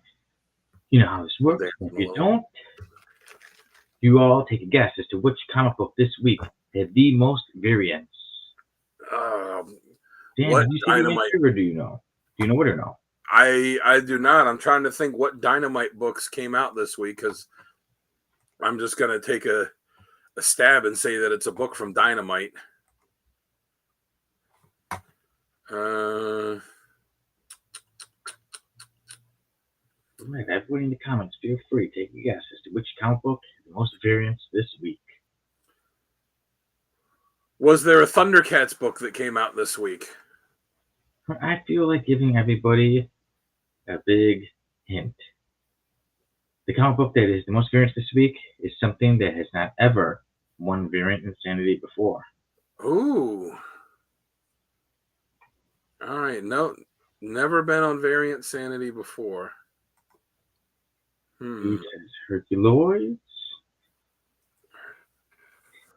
you know how this works. If you don't, you all take a guess as to which comic book this week had the most variants. Dan, What have you seen the Dynamite? issue, or do you know? Do you know it or no? I do not. I'm trying to think what Dynamite books came out this week because I'm just gonna take a stab and say that it's a book from Dynamite. All right, everyone in the comments, feel free to take a guess as to which comic book had the most variants this week. Was there a Thundercats book that came out this week? I feel like giving everybody a big hint. The comic book that is the most variants this week is something that has not ever won variant insanity before. Ooh. All right. No, never been on variant sanity before. Who says Herculoids?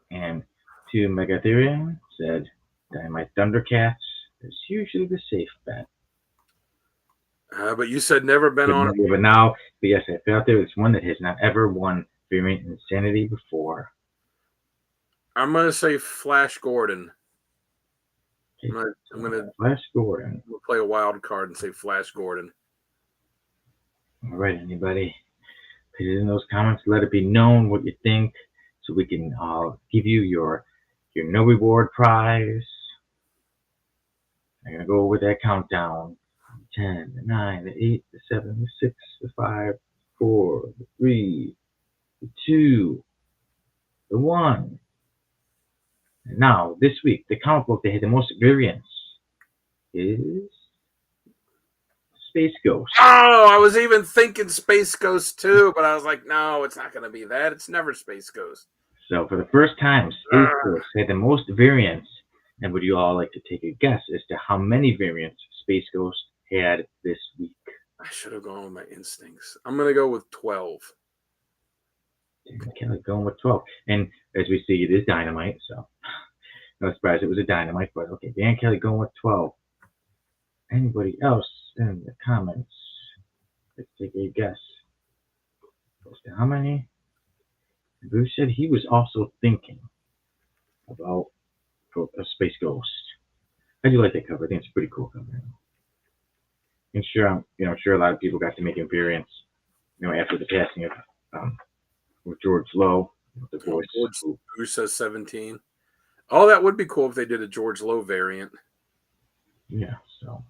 And to Megatherium said Dynamite Thundercats is usually the safe bet. But you said never been on it. But now, but yes, I feel out there it's one that has not ever won variant insanity before. I'm gonna say Flash Gordon. I'm gonna Flash Gordon. We'll play a wild card and say Flash Gordon. All right, anybody, put it in those comments. Let it be known what you think, so we can give you your no reward prize. I'm gonna go with that countdown. 10, 9, 8, 7, 6, 5, 4, 3, 2, 1. And now, this week, the comic book that had the most variants is Space Ghost. Oh, I was even thinking Space Ghost too, but I was like, no, it's not going to be that. It's never Space Ghost. So, for the first time, Space Ghost had the most variants. And would you all like to take a guess as to how many variants Space Ghost had this week? I should have gone with my instincts. I'm going to go with 12. Kelly going with 12. And as we see, it is Dynamite, so no surprise it was a Dynamite, but okay, Dan Kelly going with 12. Anybody else in the comments? Let's take a guess. As to how many? Bruce said he was also thinking about a Space Ghost. I do like that cover. I think it's a pretty cool cover. And sure, I'm sure a lot of people got to make variants, after the passing of with George Lowe, the voice. Who says 17? Oh, that would be cool if they did a George Lowe variant. Yeah, so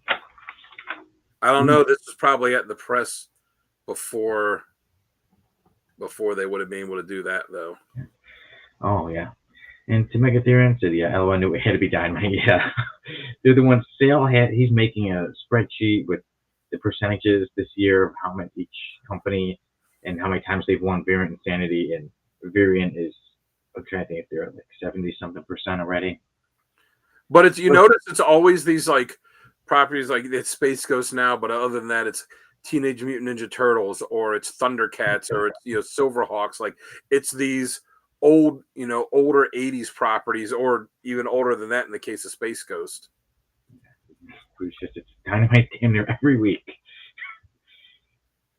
I don't know. This was probably at the press before they would have been able to do that, though. Oh yeah. And to Megatherium said, yeah, LOL knew it had to be Dynamite. Yeah, they're the ones. Sale he's making a spreadsheet with the percentages this year of how much each company and how many times they've won variant insanity, and variant is, I'm trying to think if they're like 70-something% already. But it's notice it's always these like properties, like it's Space Ghost now, but other than that, it's Teenage Mutant Ninja Turtles, or it's Thundercats, or it's Silverhawks. Like it's these old, older 80s properties, or even older than that in the case of Space Ghost. It's Dynamite in there every week.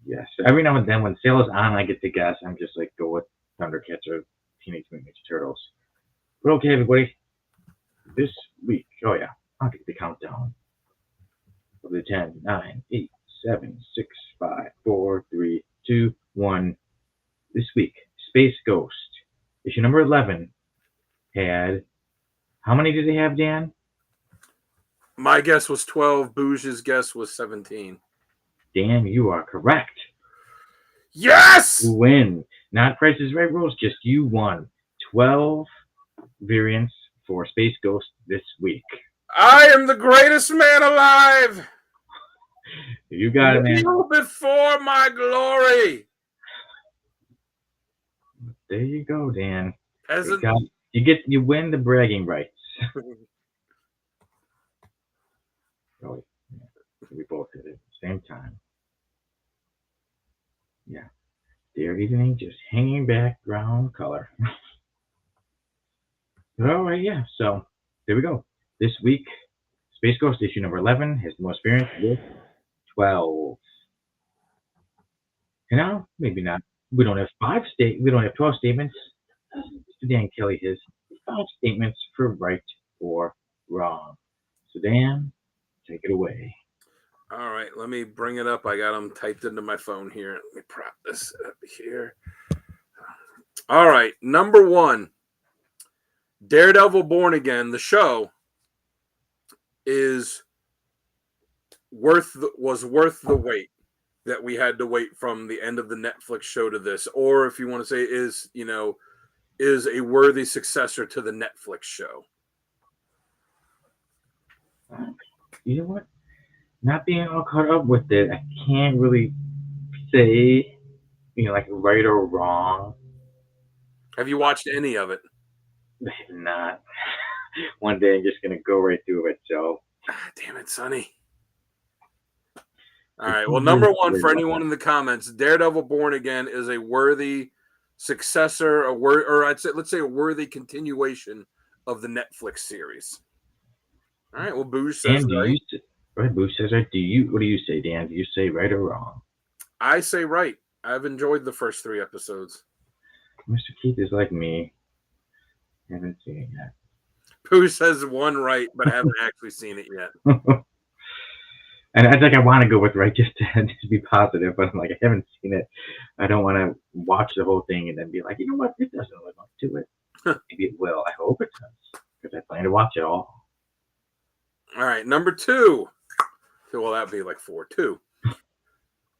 Yes, every now and then when sale is on, I get to guess. I'm just like, go with Thundercats or Teenage Mutant Ninja Turtles. But okay, everybody, this week, oh yeah, I'll get the countdown. Of the 10, 9, 8, 7, 6, 5, 4, 3, 2, 1. This week, Space Ghost, issue number 11, had, how many did they have, Dan? My guess was 12. Bouge's guess was 17. Dan, you are correct. Yes! You win. Not Price is Right rules, just you won. 12 variants for Space Ghost this week. I am the greatest man alive! You got it, man. Kneel before my glory. There you go, Dan. Peasant. You win the bragging rights. Oh, yeah. We both did it at the same time. Yeah. There evening, just hanging background color. All right, yeah. So there we go. This week, Space Ghost issue number 11 has the most variants with 12. You know, maybe not. We don't have 12 statements. Mr. Dan Kelly has 5 statements for right or wrong. So Dan, take it away. All right, let me bring it up. I got them typed into my phone here. Let me prop this up here. All right, number 1, Daredevil Born Again, the show, was worth the wait that we had to wait from the end of the Netflix show to this, or if you want to say is a worthy successor to the Netflix show. You know what? Not being all caught up with it, I can't really say, like right or wrong. Have you watched any of it? Not. One day I'm just gonna go right through it. So. Damn it, Sonny. All right. Well, number 1 for anyone in the comments, Daredevil Born Again is a worthy successor, let's say a worthy continuation of the Netflix series. All right. Well, Boosh says right. Right, Boosh says right. What do you say, Dan? Do you say right or wrong? I say right. I've enjoyed the first 3 episodes. Mr. Keith is like me. I haven't seen it yet. Boosh says 1 right, but I haven't actually seen it yet. And I want to go with right just to be positive, but I'm like, I haven't seen it. I don't want to watch the whole thing and then be like, you know what? It doesn't live up to it. Maybe it will. I hope it does, because I plan to watch it all. All right, number 2. Well, that'd be like 4, 2.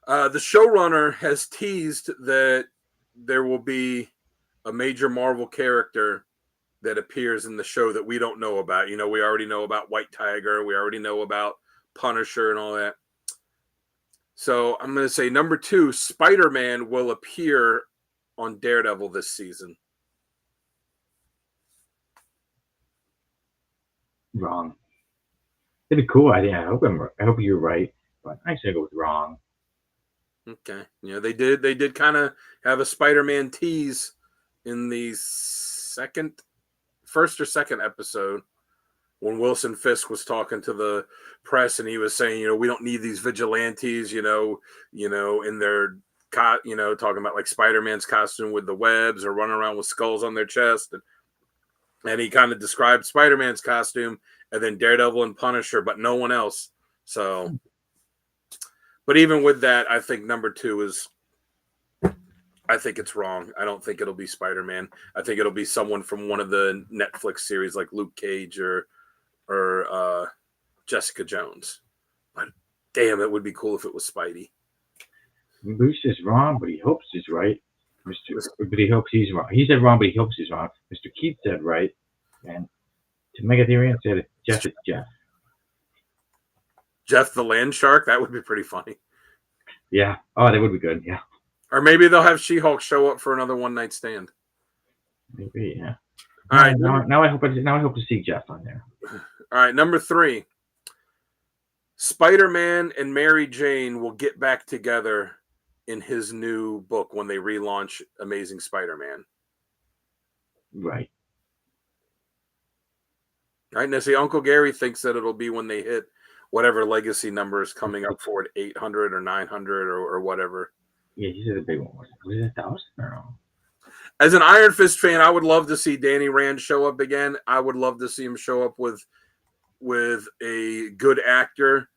The showrunner has teased that there will be a major Marvel character that appears in the show that we don't know about. We already know about White Tiger. We already know about Punisher and all that. So I'm going to say number 2, Spider-Man will appear on Daredevil this season. Wrong. It'd be a cool idea. I hope you're right, but I'm just gonna go with wrong. Okay. They did kind of have a Spider-Man tease in the first or second episode when Wilson Fisk was talking to the press, and he was saying, we don't need these vigilantes, in their talking about like Spider-Man's costume with the webs or running around with skulls on their chest. And he kind of described Spider-Man's costume and then Daredevil and Punisher, but no one else. So, but even with that, I think number 2 I think it's wrong. I don't think it'll be Spider-Man. I think it'll be someone from one of the Netflix series like Luke Cage or Jessica Jones. But damn, it would be cool if it was Spidey. Bruce is wrong, but he hopes he's right. But he hopes he's wrong. He said wrong, but he hopes he's wrong. Mr. Keith said right, and to Mega Theory said Jeff is Jeff. Jeff the Land Shark? That would be pretty funny. Yeah. Oh, that would be good. Yeah. Or maybe they'll have She-Hulk show up for another one-night stand. Maybe, yeah. All right. Now I hope to see Jeff on there. All right, number 3. Spider-Man and Mary Jane will get back together in his new book when they relaunch Amazing Spider-Man. Right. Right. Now, see, Uncle Gary thinks that it'll be when they hit whatever legacy number is coming up for it, 800 or 900 or whatever. Yeah, he said a big one. Was it 1,000 or no? As an Iron Fist fan, I would love to see Danny Rand show up again. I would love to see him show up with a good actor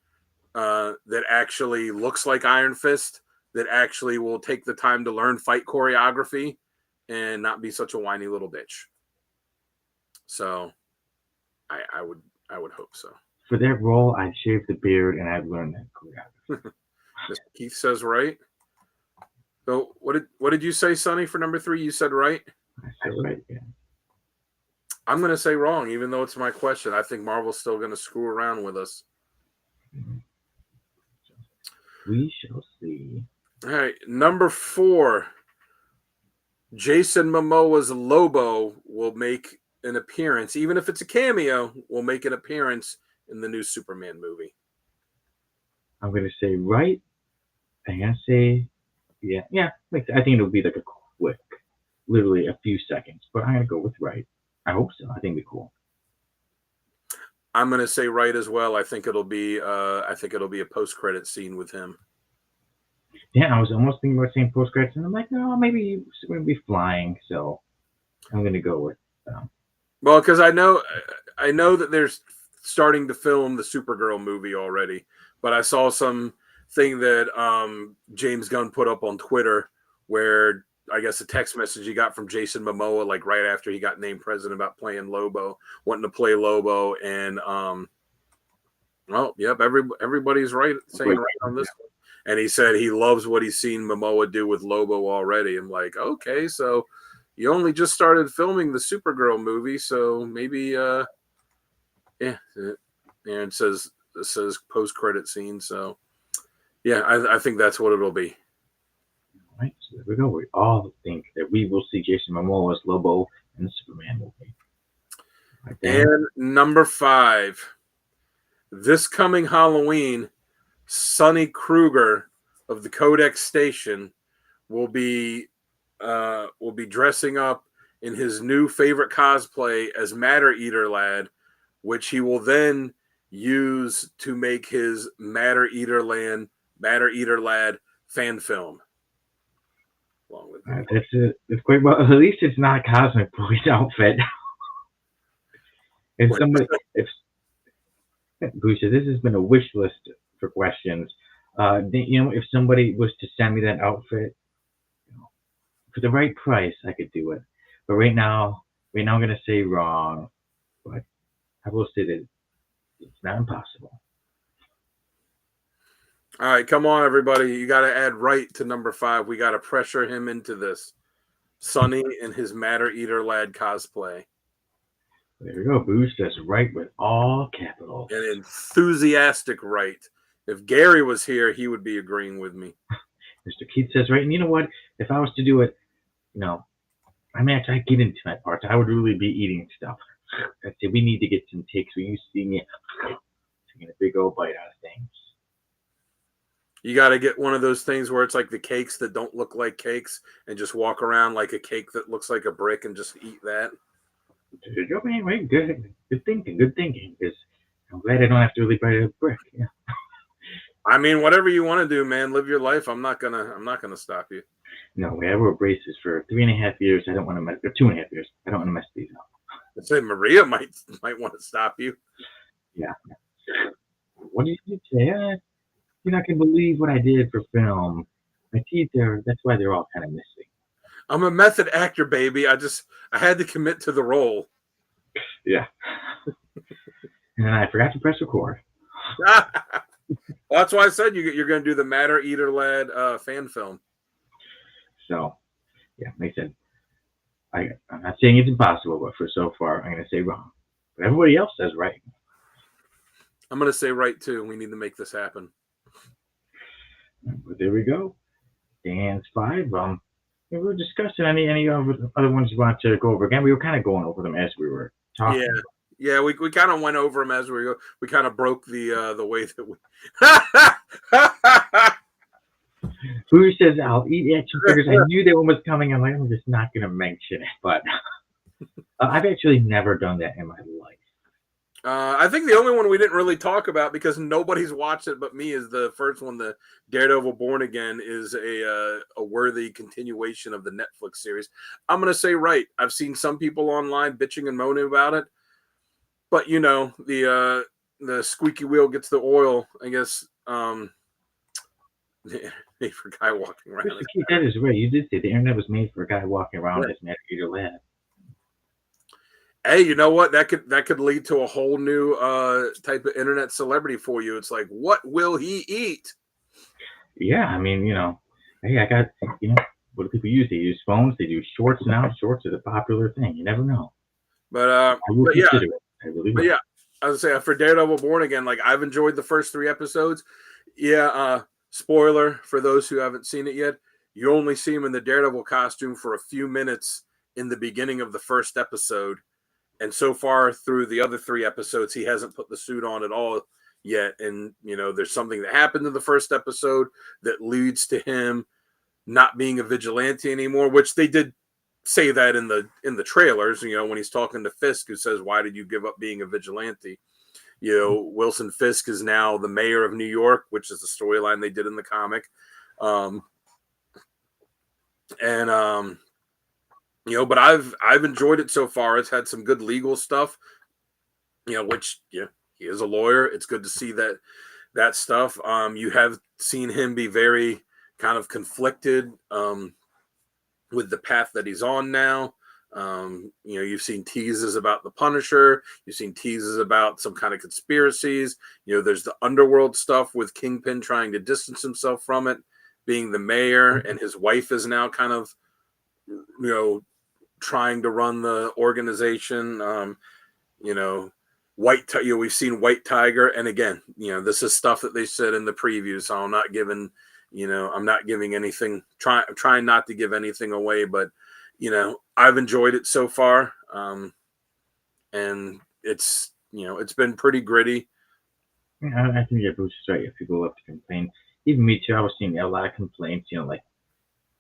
that actually looks like Iron Fist, that actually will take the time to learn fight choreography and not be such a whiny little bitch. So I would hope so. For that role, I'd shave the beard and I'd learn that choreography. Mr. Keith says right. So what did you say, Sonny, for number 3? You said right? I said right, yeah. I'm going to say wrong, even though it's my question. I think Marvel's still going to screw around with us. We shall see. All right, number 4. Jason Momoa's Lobo will make an appearance, even if it's a cameo, will make an appearance in the new Superman movie. I'm gonna say right. I'm gonna say yeah. I think it'll be like a quick, literally a few seconds. But I'm gonna go with right. I hope so. I think it'll be cool. I'm gonna say right as well. I think it'll be a post-credit scene with him. Yeah, I was almost thinking about saying post credits, and I'm like, no, maybe he's gonna be flying. So I'm gonna go with. Well, because I know that they're starting to film the Supergirl movie already, but I saw some thing that James Gunn put up on Twitter where I guess a text message he got from Jason Momoa like right after he got named president about playing Lobo, wanting to play Lobo, and well, yep, everybody's right saying right on this one. And he said he loves what he's seen Momoa do with Lobo already. I'm like, okay, so you only just started filming the Supergirl movie, so maybe yeah. And it says post credit scene, so yeah, I think that's what it'll be. All right, so there we go. We all think that we will see Jason Momoa as Lobo in the Superman movie. Right, and number 5, this coming Halloween, Sonny Kruger of the Codex Station will be dressing up in his new favorite cosplay as Matter Eater Lad, which he will then use to make his Matter Eater Lad fan film. Along with it's quite well. At least it's not a Cosmic Boy's outfit. If somebody, if Busha, this has been a wish list for questions. If somebody was to send me that outfit, for the right price, I could do it. But right now I'm gonna say wrong. But I will say that it's not impossible. All right, come on, everybody. You got to add right to number 5. We got to pressure him into this. Sonny and his Matter Eater Lad cosplay. There we go. Boosh does right with all capitals. An enthusiastic right. If Gary was here, he would be agreeing with me. Mr. Keith says right. And you know what? If I was to do it, I mean, I get into my parts. I would really be eating stuff. I'd say we need to get some takes when you see me taking a big old bite out of things. You got to get one of those things where it's like the cakes that don't look like cakes and just walk around like a cake that looks like a brick and just eat that. Anyway, good thinking. Because I'm glad I don't have to really bite a brick. Yeah. I mean, whatever you want to do, man, live your life. I'm not gonna stop you. No, I wore braces for 3.5 years. I don't want to mess. Or 2.5 years. I don't want to mess these up. I say Maria might want to stop you. Yeah. What did you say? You're not gonna believe what I did for film. My teeth that's why they're all kind of missing. I'm a method actor, baby. I had to commit to the role. Yeah. And I forgot to press record. Well, that's why I said you're going to do the Matter Eater Lad fan film. So, yeah, like I said, I'm not saying it's impossible, but for so far, I'm going to say wrong. But everybody else says right. I'm going to say right, too. We need to make this happen. But there we go. Dan's 5. We were discussing any other ones you want to go over again. We were kind of going over them as we were talking. Yeah, we kind of went over them as we kind of broke the way that we. Boo says, "I'll eat action figures." I knew that one was coming. I'm like, I'm just not going to mention it. But I've actually never done that in my life. I think the only one we didn't really talk about because nobody's watched it but me is the first one. The Daredevil Born Again is a worthy continuation of the Netflix series. I'm going to say right. I've seen some people online bitching and moaning about it, but the squeaky wheel gets the oil. I guess made for a guy walking around. That is right. You did say the internet was made for a guy walking around as Matter Eater Lad. Hey, you know what? That could lead to a whole new type of internet celebrity for you. It's like, what will he eat? Yeah, I mean, hey, I got, what do people use? They use phones. They do shorts now. Shorts are the popular thing. You never know. But yeah, I was say for Daredevil Born Again, like I've enjoyed the first 3 episodes. Yeah, spoiler for those who haven't seen it yet, you only see him in the Daredevil costume for a few minutes in the beginning of the first episode. And so far through the other 3 episodes, he hasn't put the suit on at all yet. And, there's something that happened in the first episode that leads to him not being a vigilante anymore, which they did say that in the trailers, when he's talking to Fisk, who says, "Why did you give up being a vigilante?" Wilson Fisk is now the mayor of New York, which is the storyline they did in the comic. But I've enjoyed it so far. It's had some good legal stuff, which he is a lawyer. It's good to see that stuff. You have seen him be very kind of conflicted with the path that he's on now. You've seen teases about the Punisher. You've seen teases about some kind of conspiracies. There's the underworld stuff with Kingpin trying to distance himself from it, being the mayor, and his wife is now kind of, trying to run the organization. We've seen White Tiger, and again, this is stuff that they said in the preview, so I'm not giving anything, trying not to give anything away, but I've enjoyed it so far. And it's been pretty gritty. I think Bruce is right. If people love to complain, even me too, I was seeing a lot of complaints, like,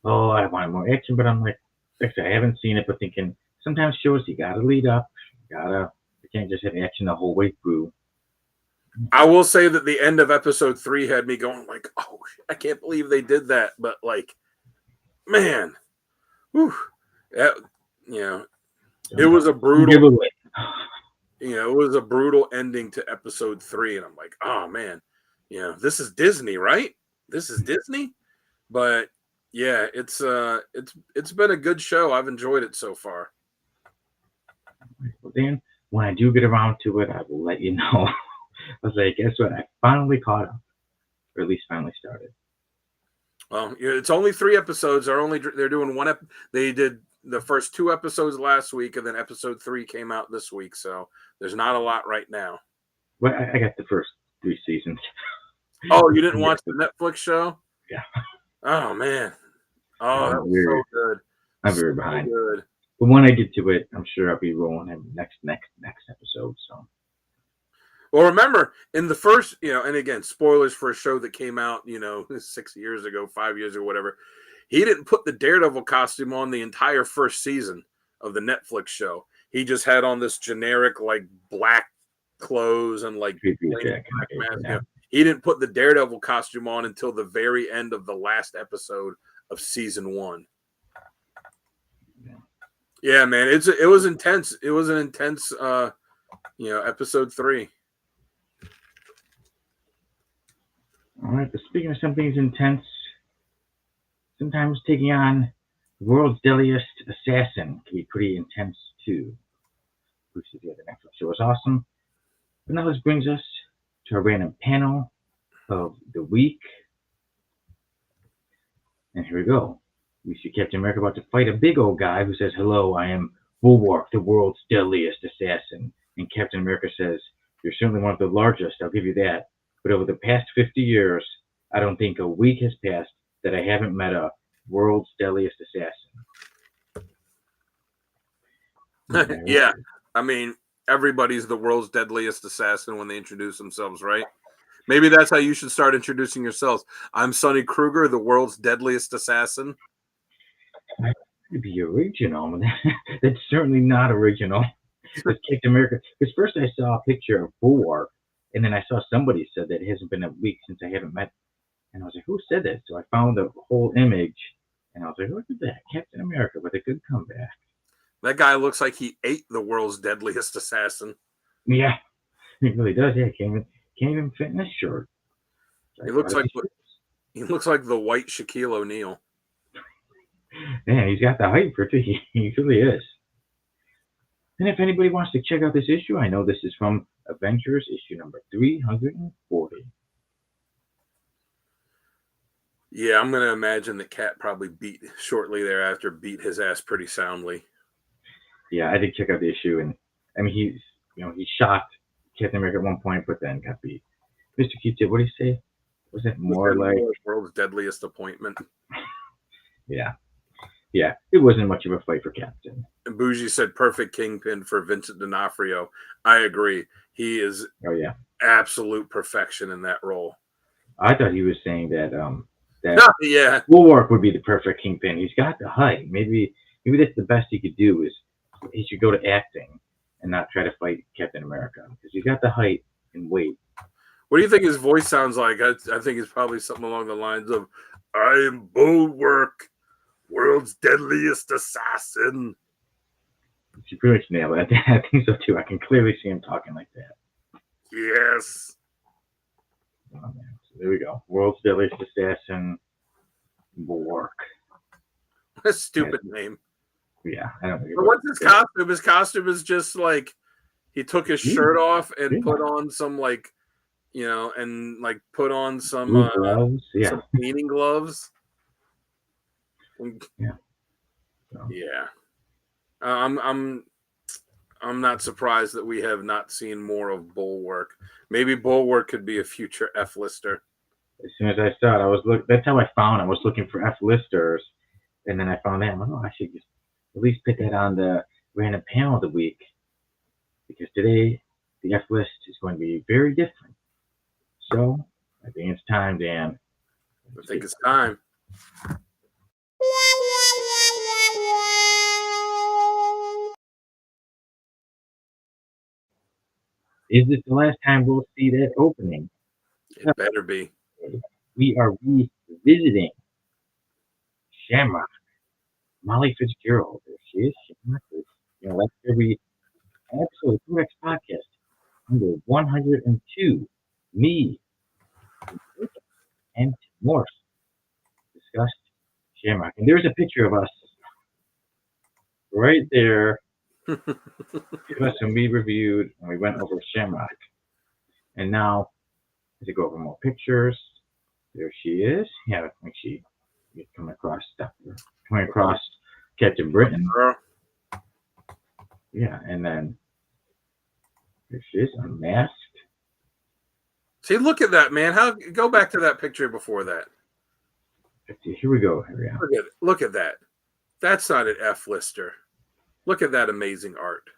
oh, I want more action, but I'm like I haven't seen it, but thinking sometimes shows you gotta lead up, you can't just have action the whole way through. I will say that the end of episode 3 had me going like, oh, I can't believe they did that. But like, man, whew, it was a brutal, it was a brutal ending to episode 3. And I'm like, oh man, this is Disney, right? This is Disney. But yeah, it's been a good show. I've enjoyed it so far. Well, Dan, when I do get around to it, I will let you know. I was like, guess what? I finally caught up, or at least finally started. Well, it's only 3 episodes. They're doing one. They did the first 2 episodes last week, and then episode 3 came out this week. So there's not a lot right now. Well, I got the first 3 seasons. Oh, you didn't watch the Netflix show? Yeah. Oh man. Oh, that was so good. I'm very behind. Good. But when I get to it, I'm sure I'll be rolling in next episode. So. Well, remember in the first, and again, spoilers for a show that came out, 6 years ago, 5 years ago, whatever. He didn't put the Daredevil costume on the entire first season of the Netflix show. He just had on this generic like black clothes and like black mask. Yeah. He didn't put the Daredevil costume on until the very end of the last episode of season 1. Yeah, man, it was intense. It was an intense, episode 3. All right, but speaking of something intense, sometimes taking on the world's deadliest assassin can be pretty intense too. Bruce said the Netflix show was awesome. But now this brings us to our random panel of the week. And here we go. We see Captain America about to fight a big old guy who says, "Hello, I am Bulwark, the world's deadliest assassin." And Captain America says, "You're certainly one of the largest, I'll give you that. But over the past 50 years, I don't think a week has passed that I haven't met a world's deadliest assassin." Yeah, I mean, everybody's the world's deadliest assassin when they introduce themselves, right? Maybe that's how you should start introducing yourselves. I'm Sonny Kruger, the world's deadliest assassin. That could be original. That's certainly not original. It's Captain America. Because first I saw a picture of Bulwark, and then I saw somebody said that it hasn't been a week since I haven't met. And I was like, who said that? So I found the whole image, and I was like, look at that, Captain America with a good comeback. That guy looks like he ate the world's deadliest assassin. Yeah, he really does. Yeah, can't even fit in his shirt. He looks like the white Shaquille O'Neal. Yeah, he's got the height for it. He really is. And if anybody wants to check out this issue, I know this is from Avengers issue number 340. Yeah, I'm going to imagine that Cat probably shortly thereafter beat his ass pretty soundly. Yeah, I did check out the issue, and I mean, he shot Captain America at one point, but then got beat. Mr. Keith, what did he say? Was it more like World's Deadliest Appointment? Yeah. Yeah. It wasn't much of a fight for Captain. And Bougie said perfect Kingpin for Vincent D'Onofrio. I agree. He is absolute perfection in that role. I thought he was saying that yeah, Bulwark would be the perfect Kingpin. He's got the height. Maybe that's the best he could do is he should go to acting and not try to fight Captain America because he's got the height and weight. What do you think his voice sounds like? I think it's probably something along the lines of, "I am Bulwark, world's deadliest assassin." She pretty much nailed it. I think so too. I can clearly see him talking like that. Yes. Oh, man. So there we go. World's deadliest assassin, Bulwark. What a stupid name. Yeah, I don't know. But what's his costume? His costume is just like he took his shirt off and put on some put on some gloves. some cleaning gloves. Yeah. So. Yeah. I'm not surprised that we have not seen more of Bulwark. Maybe Bulwark could be a future F-lister. As soon as I saw it, that's how I found. I was looking for F-listers, and then I found that. I'm like, I should just at least put that on the random panel of the week because today the F-list is going to be very different. So I think it's time, Dan. I think it's time. Is this the last time we'll see that opening? It better be. We are revisiting Shamrock. Molly Fitzgerald. There she is. Shamrock. That's every episode of the Rex podcast. Number 102. Me and Morse discussed Shamrock. And there's a picture of us right there. Of us when we reviewed and we went over Shamrock. And now, as I go over more pictures, there she is. Yeah, when she coming across Captain Britain. Yeah, and then there she is, unmasked. See, look at that, man. Go back to that picture before that. Here we go. Look at that. That's not an F-lister. Look at that amazing art.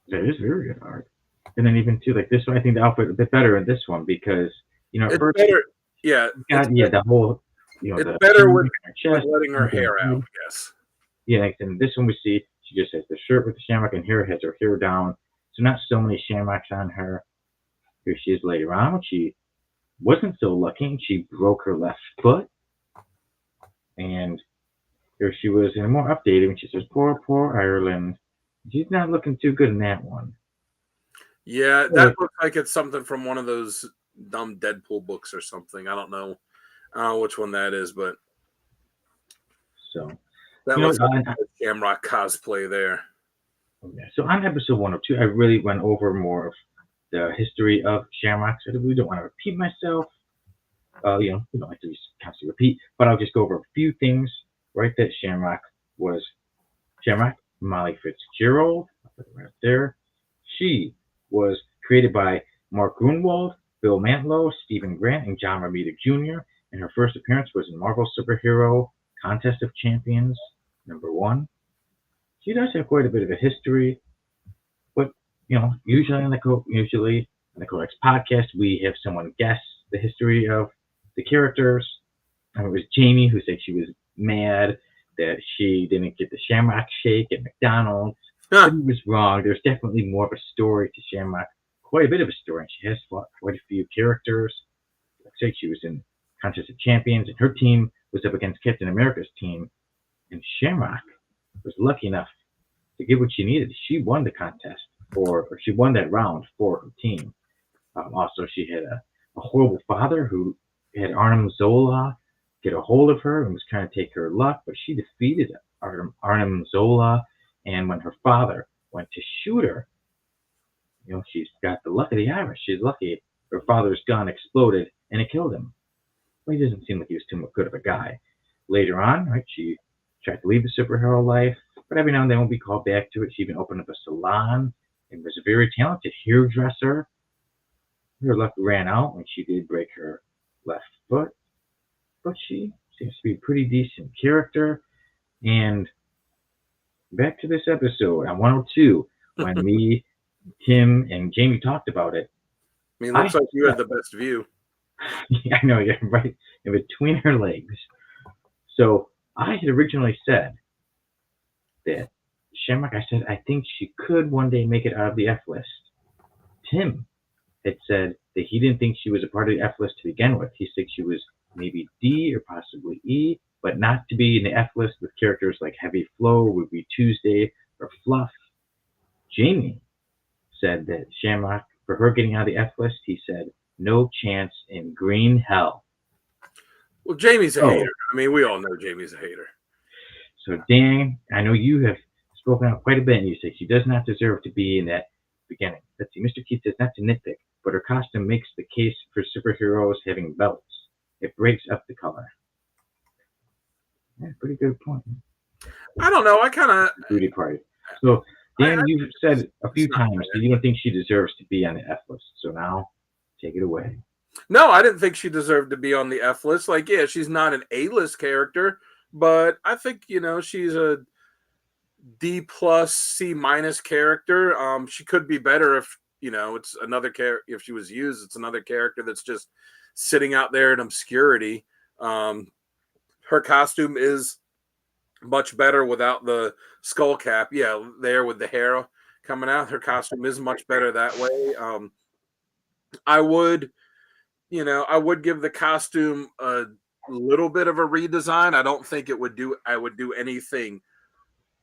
That is very good art. And then even too, like this one, I think the outfit a bit better in this one because it's first better. Yeah, the whole it's better with letting her hair out, I guess. Yeah, and this one we see she just has the shirt with the shamrock and has her hair down. So not so many shamrocks on her. Here she is later on when she wasn't so lucky and she broke her left foot. And here she was in a more updated when she says, poor Ireland. She's not looking too good in that one. Yeah, that looks like it's something from one of those dumb Deadpool books or something. I don't know which one that is, but so that looks like a Shamrock cosplay there. Okay. So on episode 102, I really went over more of the history of Shamrock. So we don't want to repeat myself. We don't like to constantly repeat, but I'll just go over a few things. Right, that Shamrock, Molly Fitzgerald, I'll put it right there. She was created by Mark Grunwald, Bill Mantlo, Stephen Grant, and John Romita Jr. And her first appearance was in Marvel Superhero Contest of Champions #1. She does have quite a bit of a history, but usually on the Codex podcast, we have someone guess the history of the characters. And it was Jamie who said she was mad that she didn't get the Shamrock shake at McDonald's. But he was wrong. There's definitely more of a story to Shamrock, quite a bit of a story. And she has fought quite a few characters. Like I said, she was in Contest of Champions, and her team was up against Captain America's team. And Shamrock was lucky enough to get what she needed. She won the contest, or she won that round for her team. Also, she had a horrible father who had Arnim Zola get a hold of her and was trying to take her luck, but she defeated Arnim Zola. And when her father went to shoot her, she's got the luck of the Irish. She's lucky. Her father's gun exploded and it killed him. Well, he doesn't seem like he was too good of a guy. Later on, right, she tried to leave the superhero life, but every now and then won't be called back to it. She even opened up a salon and was a very talented hairdresser. Her luck ran out when she did break her left but she seems to be a pretty decent character. And back to this episode on 102, when me, Tim, and Jamie talked about it. I mean, looks like you had the best view. Yeah, I know, yeah, right in between her legs. So I had originally said that Shamrock, I said, I think she could one day make it out of the F list. Tim had said that he didn't think she was a part of the F list to begin with. He said she was maybe D or possibly E, but not to be in the F list with characters like Heavy Flow, Ruby Tuesday, or Fluff. Jamie said that Shamrock, for her getting out of the F list, he said, no chance in green hell. Well, Jamie's a hater. I mean, we all know Jamie's a hater. So, Dan, I know you have spoken out quite a bit, and you say she does not deserve to be in that beginning. Let's see, Mr. Keith says not to nitpick, but her costume makes the case for superheroes having belts. It breaks up the color. Yeah, pretty good point. I don't know. I kind of booty party. So, Dan, you've said a few times that you don't think she deserves to be on the F list. So now, take it away. No, I didn't think she deserved to be on the F list. Like, yeah, she's not an A-list character, but I think, you know, she's a D+, C- character. She could be better if, you know, it's another character. If she was used, it's another character that's just sitting out there in obscurity. Her costume is much better without the skull cap. Yeah, there with the hair coming out, her costume is much better that way. I would give the costume a little bit of a redesign. I don't think I would do anything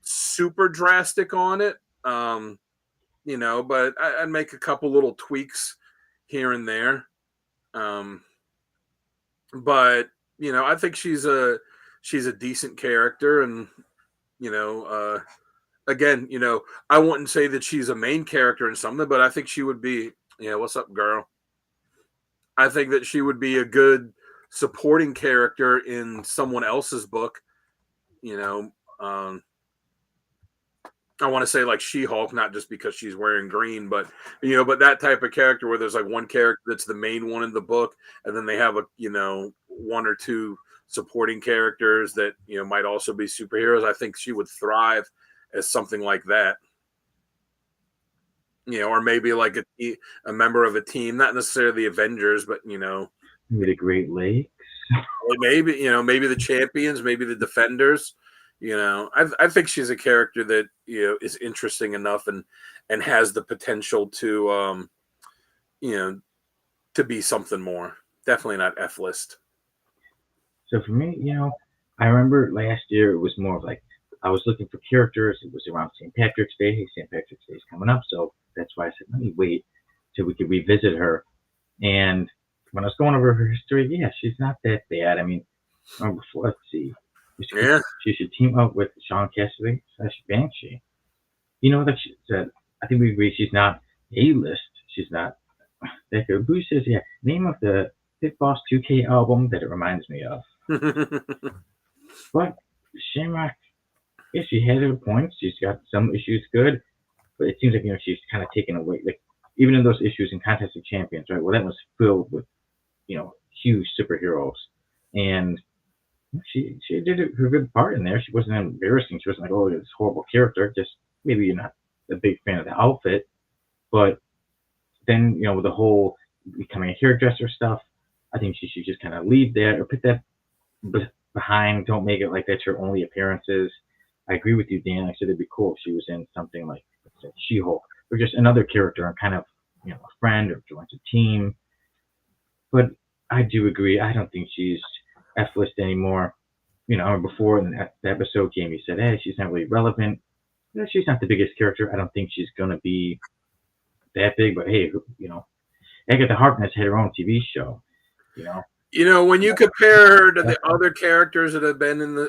super drastic on it. You know, but I'd make a couple little tweaks here and there. But you know, I think she's a decent character, and you know, again, you know, I wouldn't say that she's a main character in something, but I think she would be. Yeah, what's up, girl? I think that she would be a good supporting character in someone else's book. You know, I want to say like She-Hulk, not just because she's wearing green, but you know, but that type of character where there's like one character that's the main one in the book, and then they have a, you know, one or two supporting characters that, you know, might also be superheroes. I think she would thrive as something like that. You know, or maybe like a member of a team, not necessarily the Avengers, but you know, maybe the Great Lakes. Maybe, you know, maybe the Champions, maybe the Defenders. You know, I think she's a character that, you know, is interesting enough and has the potential to you know, to be something more. Definitely not F list. So for me, you know, I remember last year it was more of like I was looking for characters. It was around St. Patrick's Day. Hey, St. Patrick's Day is coming up, so that's why I said let me wait till we could revisit her. And when I was going over her history, yeah, she's not that bad. I mean, let's see. Yeah. She should team up with Sean Cassidy / Banshee. You know, that she said, I think we agree she's not A-list. She's not that good. Bruce says, yeah, name of the Pit Boss 2K album that it reminds me of. But Shamrock, yeah, she has her points. She's got some issues good, but it seems like, you know, she's kind of taken away. Like, even in those issues in Contest of Champions, right? Well, that was filled with, you know, huge superheroes. And she did her good part in there. She wasn't embarrassing. She wasn't like, oh, this horrible character. Just maybe you're not a big fan of the outfit. But then, you know, with the whole becoming a hairdresser stuff, I think she should just kind of leave that or put that behind. Don't make it like that's her only appearances. I agree with you, Dan. I said it'd be cool if she was in something like She-Hulk or just another character and kind of, you know, a friend or joins a team. But I do agree. I don't think she's F list anymore. You know, before in the episode, Jamie said, hey, she's not really relevant. You know, she's not the biggest character. I don't think she's going to be that big, but hey, you know, Agatha Harkness had her own TV show, you know. You know, when you compare her to the other characters that have been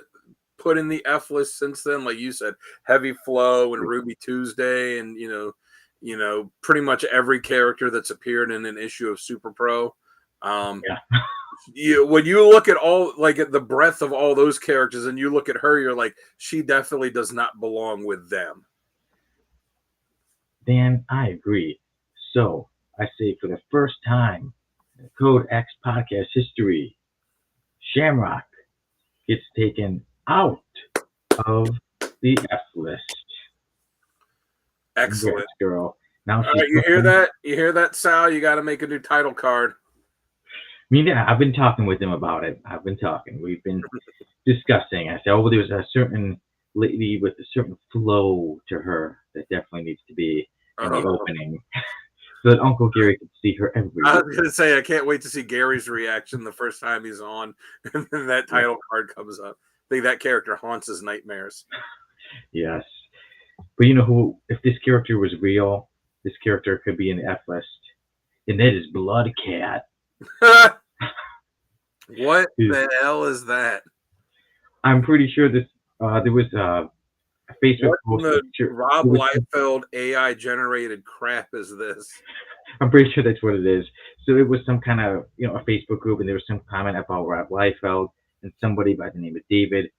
put in the F list since then, like you said, Heavy Flow and Ruby Tuesday, and you know, pretty much every character that's appeared in an issue of Super Pro. When you look at all, like at the breadth of all those characters, and you look at her, you're like, she definitely does not belong with them. Dan, I agree. So I say for the first time in Code X podcast history, Shamrock gets taken out of the F list. Excellent. Congrats, girl. Now All she's right, you hear looking. that? You hear that, Sal? You got to make a new title card. I've been talking with him about it. I've been talking. We've been discussing. I said, oh, well, there's a certain lady with a certain flow to her that definitely needs to be in the opening, so that Uncle Gary can see her every I week. was gonna say I can't wait to see Gary's reaction the first time he's on, and then that title card comes up. I think that character haunts his nightmares. Yes, but you know who? If this character was real, this character could be in the F list, and that is Blood Cat. What the hell is that? I'm pretty sure this. There was a Facebook What post. the Rob Liefeld AI generated crap is this? I'm pretty sure that's what it is. So it was some kind of, a Facebook group, and there was some comment about Rob Liefeld, and somebody by the name of David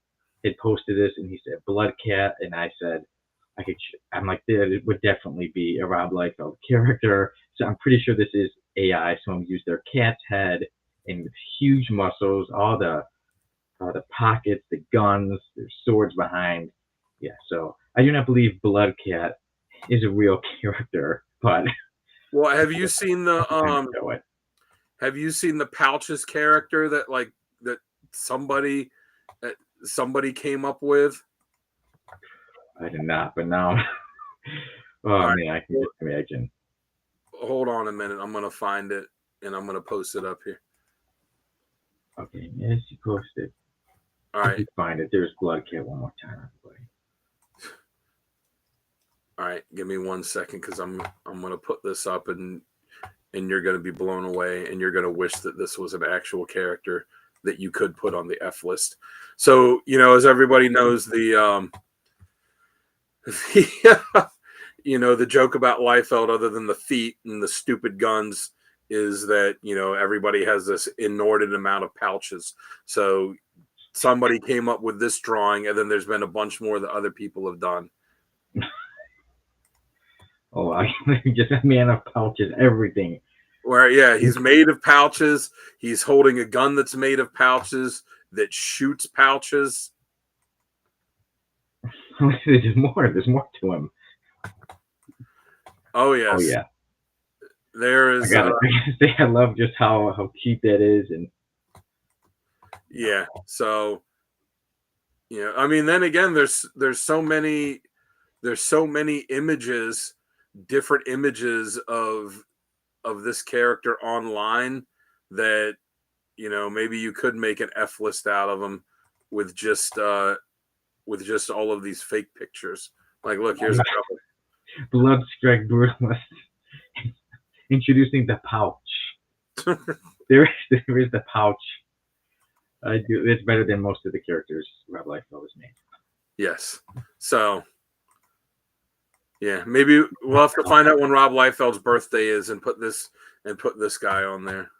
had posted this, and he said Blood Cat, and I said I'm like, it would definitely be a Rob Liefeld character. So I'm pretty sure this is AI. Someone used their cat's head and with huge muscles, all the pockets, the guns, there's swords behind. Yeah, so I do not believe Blood Cat is a real character, but well, have you seen the Pouches character that somebody came up with? I did not, but now man, I can just imagine. Hold on a minute, I'm gonna find it and I'm gonna post it up here. Okay, yes, you posted. All right, find it. There's Blood Cat one more time, everybody. All right, give me 1 second because I'm gonna put this up and you're gonna be blown away and you're gonna wish that this was an actual character that you could put on the F list. So as everybody knows, the the joke about Liefeld, other than the feet and the stupid guns, is that everybody has this inordinate amount of pouches. So somebody came up with this drawing, and then there's been a bunch more that other people have done. Oh, just a man of pouches, everything. Where he's made of pouches. He's holding a gun that's made of pouches that shoots pouches. There's more to him. Oh yes. Oh yeah. There is. I gotta say, I love just how cheap that is, and yeah. So I mean, then again, there's so many images, different images of this character online that maybe you could make an F list out of them with just all of these fake pictures. Like, look, here's a couple. Bloodstrike Brutalist. Introducing the pouch. there is the pouch. It's better than most of the characters Rob Liefeld has made. Yes. So yeah, maybe we'll have to find out when Rob Liefeld's birthday is and put this guy on there.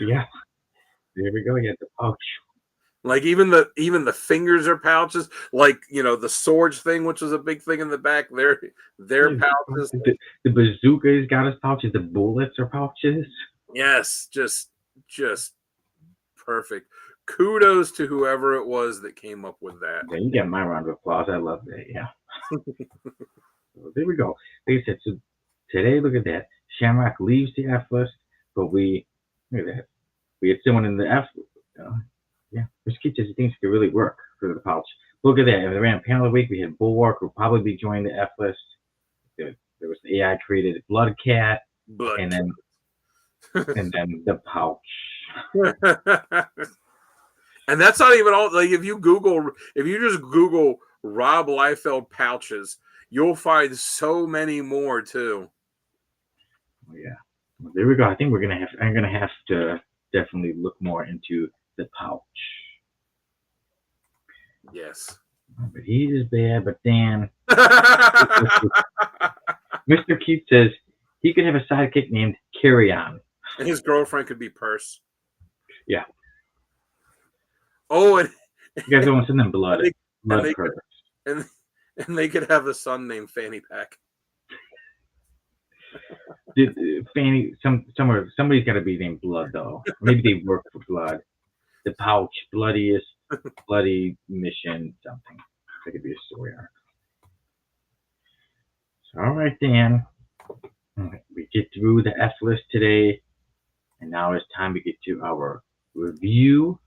Yeah. There we go. You had the pouch. Like even the fingers are pouches. Like the swords thing, which was a big thing in the back. They're pouches. The bazooka's got his pouches. The bullets are pouches. Yes, just perfect. Kudos to whoever it was that came up with that. Yeah, you get my round of applause. I love that. Yeah. So there we go. Like I said, so today, look at that. Shamrock leaves the F list, but look at that. We had someone in the F. Yeah, this kid just thinks it could really work for the pouch. Look at that. If we ran panel of the week, we had Bulwark, who will probably be joining the F list. There was the AI created Blood Cat, and then the pouch. And that's not even all. Like if you just Google Rob Liefeld pouches, you'll find so many more too. Oh, yeah. Well, there we go. I think I'm gonna have to definitely look more into the pouch. Yes. But he is bad, but Dan. Mr. Keith says he could have a sidekick named Carry On. And his girlfriend could be Purse. Yeah. Oh, and you guys don't want to send them blood. Purse. And they could have a son named Fanny Pack. Fanny, somebody's got to be named Blood though. Maybe they work for Blood. the pouch, bloodiest, bloody mission, something. That could be a story arc. So, all right, Dan. We get through the F list today, and now it's time to get to our review.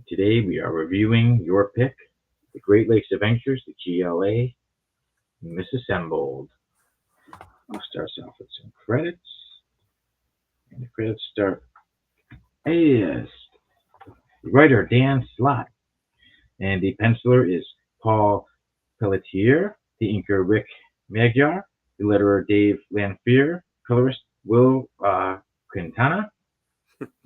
Today we are reviewing your pick, the Great Lakes Avengers, the GLA, Misassembled. I'll start off with some credits, and the credits start as the writer Dan Slott, and the penciler is Paul Pelletier, the inker Rick Magyar, the letterer Dave Lanfear, colorist Will Quintana.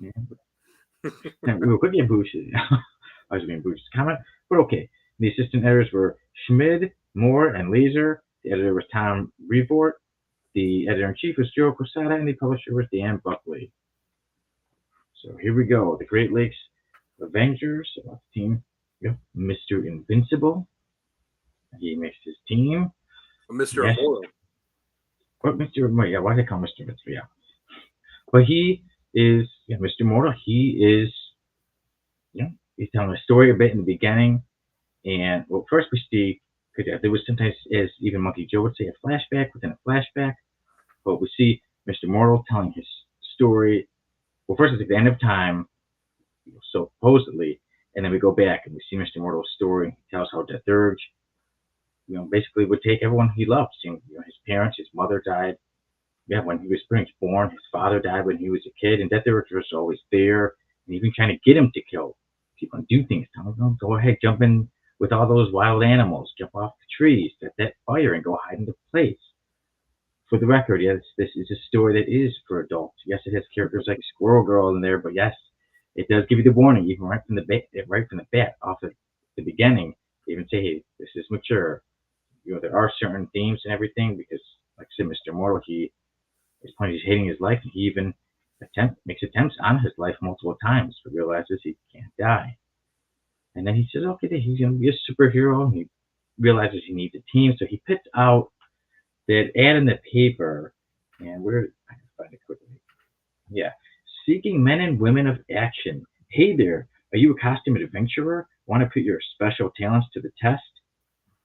And real quick, yeah, Bush. I was being Bush's comment, but okay. The assistant editors were Schmid, Moore, and Laser. The editor was Tom Revort. The editor-in-chief was Joe Quesada, and the publisher was Dan Buckley. So here we go. The Great Lakes Avengers, team, Mr. Invincible. He makes his team. Mr. Immortal. What Mr. Yeah, why do they call him Mr. Invincible? Yeah. But he is, Mr. Immortal. He is, he's telling a story a bit in the beginning. And, well, first we see, because there was sometimes, as even Monkey Joe would say, a flashback within a flashback. But we see Mr. Immortal telling his story. Well, first it's at the end of time, supposedly, and then we go back and we see Mr. Immortal's story. He tells how Death Urge, basically would take everyone he loved. His parents, his mother died. Yeah, when he was pretty much born, his father died when he was a kid, and Death Urge was always there, and even trying to get him to kill people and do things. Tell him, go ahead, jump in with all those wild animals, jump off the trees, set that fire, and go hide in the place. For the record, yes, this is a story that is for adults. Yes, it has characters like Squirrel Girl in there, but yes, it does give you the warning, even right from the bat, off at the beginning. They even say, hey, this is mature. There are certain themes and everything, because, like I said, Mr. Immortal, he's hating his life, and he even makes attempts on his life multiple times, but realizes he can't die. And then he says, okay, he's going to be a superhero, and he realizes he needs a team, so he puts out that ad in the paper, and I can find it quickly. Yeah. Seeking men and women of action. Hey there, are you a costume adventurer? Want to put your special talents to the test?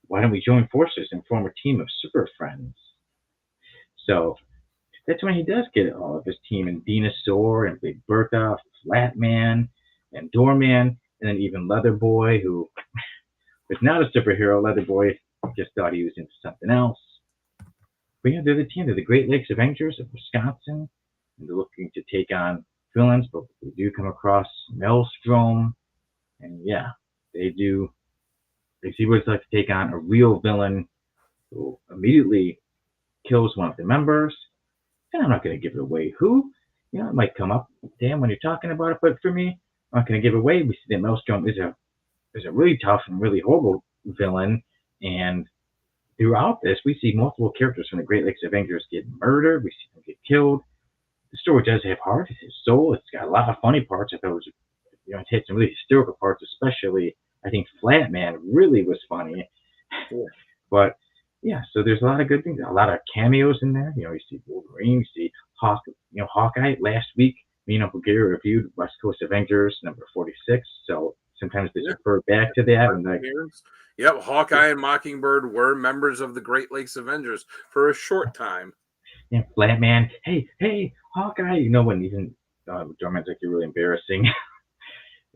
Why don't we join forces and form a team of super friends? So that's when he does get all of his team, and Dinosaur, and Big Bertha, Flatman, and Doorman, and then even Leatherboy, who is not a superhero. Leatherboy just thought he was into something else. But they're the team. They're the Great Lakes Avengers of Wisconsin. And they're looking to take on villains, but they do come across Maelstrom. And yeah, they do. They see what it's like to take on a real villain who immediately kills one of the members. And I'm not going to give it away who. It might come up, Dan, when you're talking about it. But for me, I'm not going to give it away. We see that Maelstrom is a really tough and really horrible villain. And throughout this, we see multiple characters from the Great Lakes Avengers get murdered. We see them get killed. The story does have heart. It has soul. It's got a lot of funny parts. I thought it was, it had some really hysterical parts, especially, I think Flatman really was funny. Yeah. But, yeah, so there's a lot of good things. A lot of cameos in there. You see Wolverine, you see Hawkeye. Last week, me and Uncle Gary reviewed West Coast Avengers number 46. So sometimes they refer back to that. And yep, Hawkeye and Mockingbird were members of the Great Lakes Avengers for a short time. Yeah, Flatman, hey, Hawkeye. When even Dorman's like, you're really embarrassing.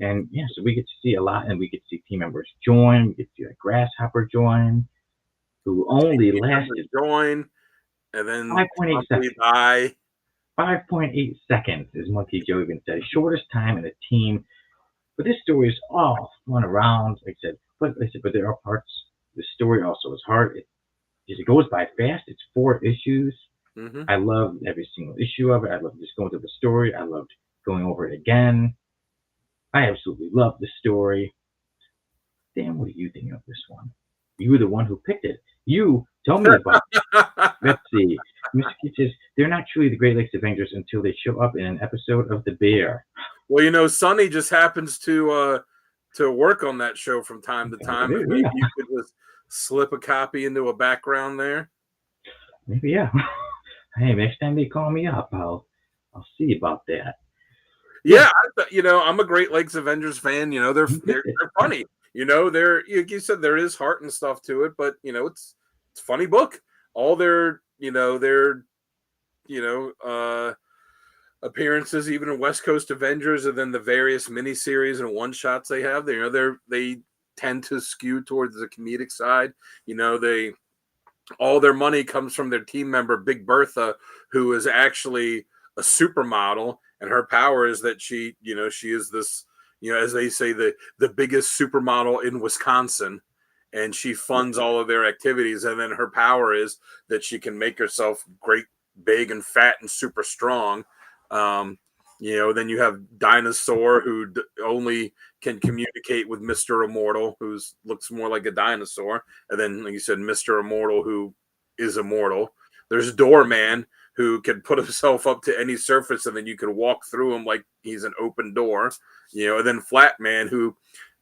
And yeah, so we get to see a lot, and we get to see team members join. We get to see a Grasshopper join, who only lasted join, and then 5.8 seconds. 5.8 seconds, as Monkey Joe even said, shortest time in a team. But this story is all fun around, like I said. But there are parts. The story also is hard. It goes by fast. It's 4 issues. Mm-hmm. I love every single issue of it. I love just going through the story. I loved going over it again. I absolutely love the story. Dan, what do you think of this one? You were the one who picked it. You tell me about it. Let's see. Mr. Keith says, they're not truly the Great Lakes Avengers until they show up in an episode of The Bear. Well, Sonny just happens to work on that show from time to time. Maybe you could just slip a copy into a background there. Maybe, yeah. Hey, next time they call me up, I'll see about that. Yeah, I'm a Great Lakes Avengers fan. They're funny. They're like you said, there is heart and stuff to it, but it's a funny book. All their appearances, even in West Coast Avengers, and then the various miniseries and one shots they have, they tend to skew towards the comedic side. They all their money comes from their team member Big Bertha, who is actually a supermodel, and her power is that she is this, as they say, the biggest supermodel in Wisconsin, and she funds all of their activities. And then her power is that she can make herself great, big, and fat, and super strong. Then you have Dinosaur, who only can communicate with Mr. Immortal, who looks more like a dinosaur. And then, like you said, Mr. Immortal, who is immortal. There's Doorman, who can put himself up to any surface, and then you can walk through him like he's an open door. And then Flat Man, who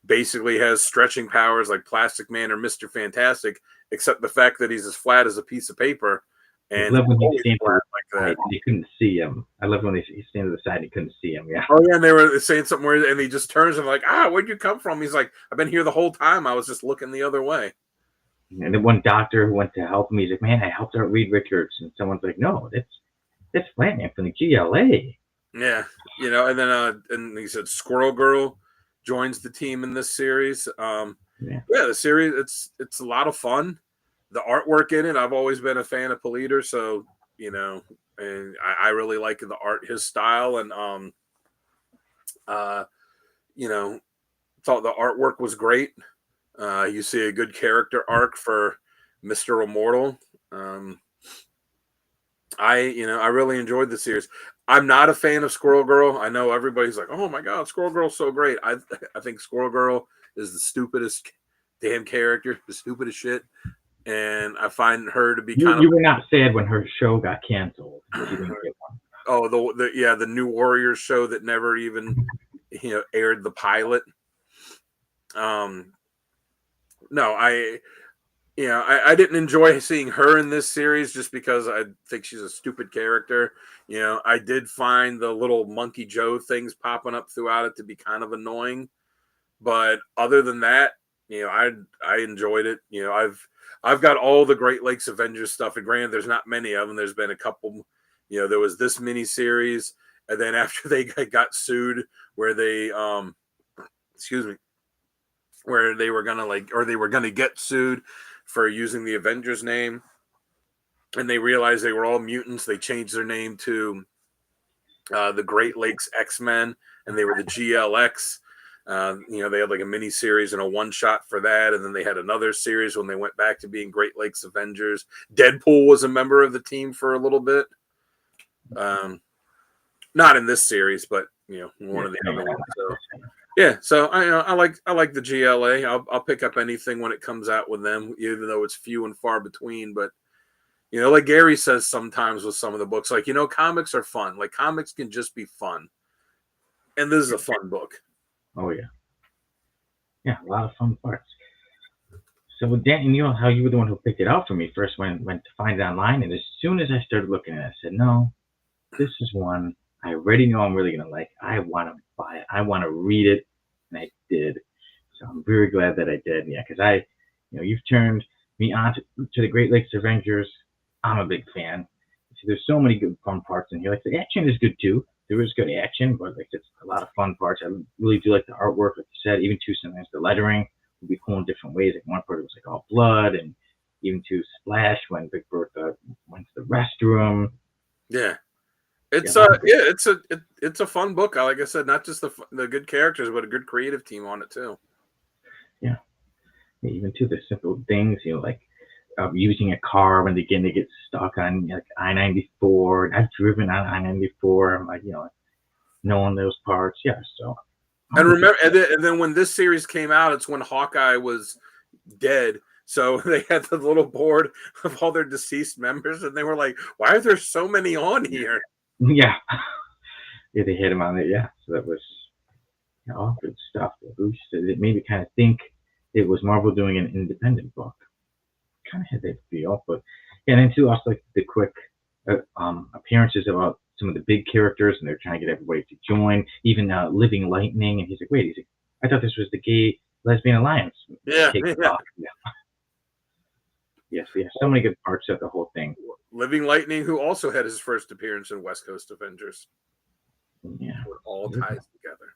basically has stretching powers like Plastic Man or Mr. Fantastic, except the fact that he's as flat as a piece of paper. And I love when he stand like that. You couldn't see him. I love when he stand to the side and you couldn't see him. Yeah. Oh yeah, and they were saying something weird, and he just turns and like, where'd you come from? He's like, I've been here the whole time. I was just looking the other way. And then one doctor who went to help him, he's like, man, I helped out Reed Richards. And someone's like, no, that's Flat Man from the GLA. Yeah, and then and he said Squirrel Girl joins the team in this series. The series it's a lot of fun. The artwork in it, I've always been a fan of Politer, so and I really like the art, his style, and thought the artwork was great. You see a good character arc for Mr. Immortal. I really enjoyed the series. I'm not a fan of Squirrel Girl. I know everybody's like, oh my God, Squirrel Girl's so great. I think Squirrel Girl is the stupidest damn character, the stupidest shit. And I find her to be You were not sad when her show got canceled. You didn't get one. Oh, the New Warriors show that never even aired the pilot. No, I didn't enjoy seeing her in this series just because I think she's a stupid character. I did find the little Monkey Joe things popping up throughout it to be kind of annoying, but other than that, I enjoyed it. I've got all the Great Lakes Avengers stuff, and granted, there's not many of them. There's been a couple. There was this mini series, and then after they got sued, where they where they were gonna get sued for using the Avengers name, and they realized they were all mutants. They changed their name to the Great Lakes X-Men, and they were the GLX. They had like a mini series and a one shot for that, and then they had another series when they went back to being Great Lakes Avengers. Deadpool was a member of the team for a little bit, not in this series, but one of the other ones. So yeah, so I like the GLA. I'll pick up anything when it comes out with them, even though it's few and far between. But like Gary says sometimes with some of the books, like comics are fun. Like comics can just be fun, and this is a fun book. Oh yeah, a lot of fun parts. So with Dan, how you were the one who picked it out for me first when went to find it online, and as soon as I started looking at it, I said, no, this is one I already know I'm really gonna like. I want to buy it. I want to read it, and I did. So I'm very glad that I did. Yeah, because you've turned me on to the Great Lakes Avengers. I'm a big fan. So there's so many good fun parts in here. Like the action is good too. There is good action, but like it's a lot of fun parts. I really do like the artwork, like you said. Even too sometimes the lettering would be cool in different ways. Like one part it was like all blood, and even to Splash when Big Bertha went to the restroom. Yeah, it's a fun book. Like I said, not just the good characters, but a good creative team on it too. Yeah, even to the simple things, like using a car when they get stuck on like I-94. I've driven on I-94. I'm like, knowing those parts. Yeah. So. And remember, and then when this series came out, it's when Hawkeye was dead. So they had the little board of all their deceased members, and they were like, "Why are there so many on here?" Yeah. Yeah, they hit him on it. Yeah. So that was all good stuff. It made me kind of think it was Marvel doing an independent book. Kind of had that feel, but and then too also like the quick appearances about some of the big characters, and they're trying to get everybody to join. Even Living Lightning, and he's like, wait, I thought this was the gay lesbian alliance. Yeah, Take it off. Yeah. Yes, yeah, so many good parts of the whole thing. Living Lightning, who also had his first appearance in West Coast Avengers. Yeah, it all ties together.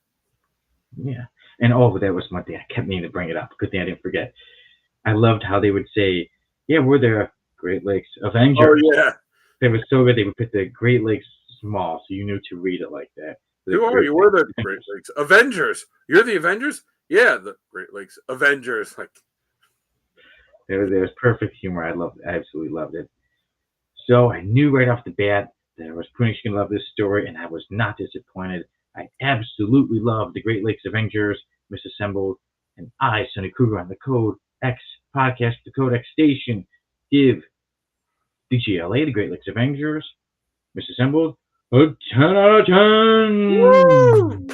Yeah, and that was one thing I kept meaning to bring it up. Good thing I didn't forget. I loved how they would say, "Yeah, we're the Great Lakes Avengers." Oh yeah, That was so good. They would put the Great Lakes small, so you knew to read it like that. who are you? We're the Great Lakes Avengers. You're the Avengers? Yeah, the Great Lakes Avengers. Like there was perfect humor. I absolutely loved it. So I knew right off the bat that I was pretty much going to love this story, and I was not disappointed. I absolutely loved the Great Lakes Avengers, Misassembled, and I, Sonny Kruger, on the Code X podcast, the Code X station, give the GLA, the Great Lakes Avengers, Misassembled, a 10 out of 10. Woo!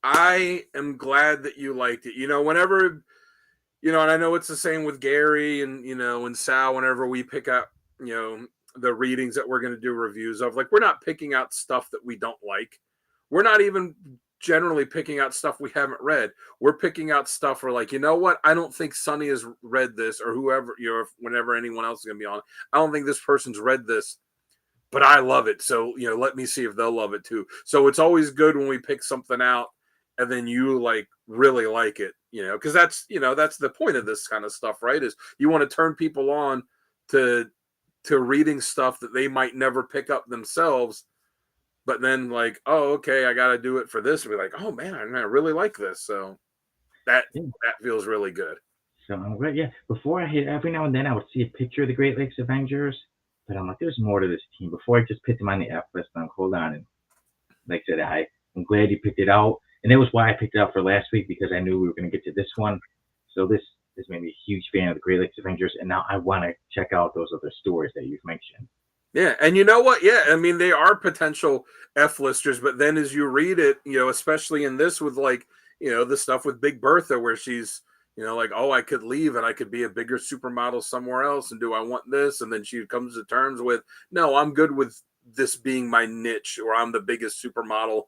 I am glad that you liked it. Whenever, and I know it's the same with Gary and, and Sal, whenever we pick up, the readings that we're going to do reviews of, like, we're not picking out stuff that we don't like. We're not even generally picking out stuff we haven't read. We're picking out stuff where, like, you know what? I don't think Sonny has read this, or whoever, whenever anyone else is going to be on, I don't think this person's read this, but I love it. So, let me see if they'll love it too. So it's always good when we pick something out and then you like really like it, because that's the point of this kind of stuff, right? Is you want to turn people on to reading stuff that they might never pick up themselves, but then like, oh, okay, I got to do it for this. And be like, oh man, I really like this. So that feels really good. So I'm glad, yeah. Before I hit, every now and then I would see a picture of the Great Lakes Avengers, but I'm like, there's more to this team. Before I just picked them on the F list, I'm like, hold on. And like I said, I'm glad you picked it out. And that was why I picked it out for last week, because I knew we were going to get to this one. So this made me a huge fan of the Great Lakes Avengers, and now I want to check out those other stories that you've mentioned. Yeah, and you know what? Yeah, I mean, they are potential F-listers, but then as you read it, especially in this with like, the stuff with Big Bertha where she's, like, oh, I could leave and I could be a bigger supermodel somewhere else, and do I want this? And then she comes to terms with, no, I'm good with this being my niche, or I'm the biggest supermodel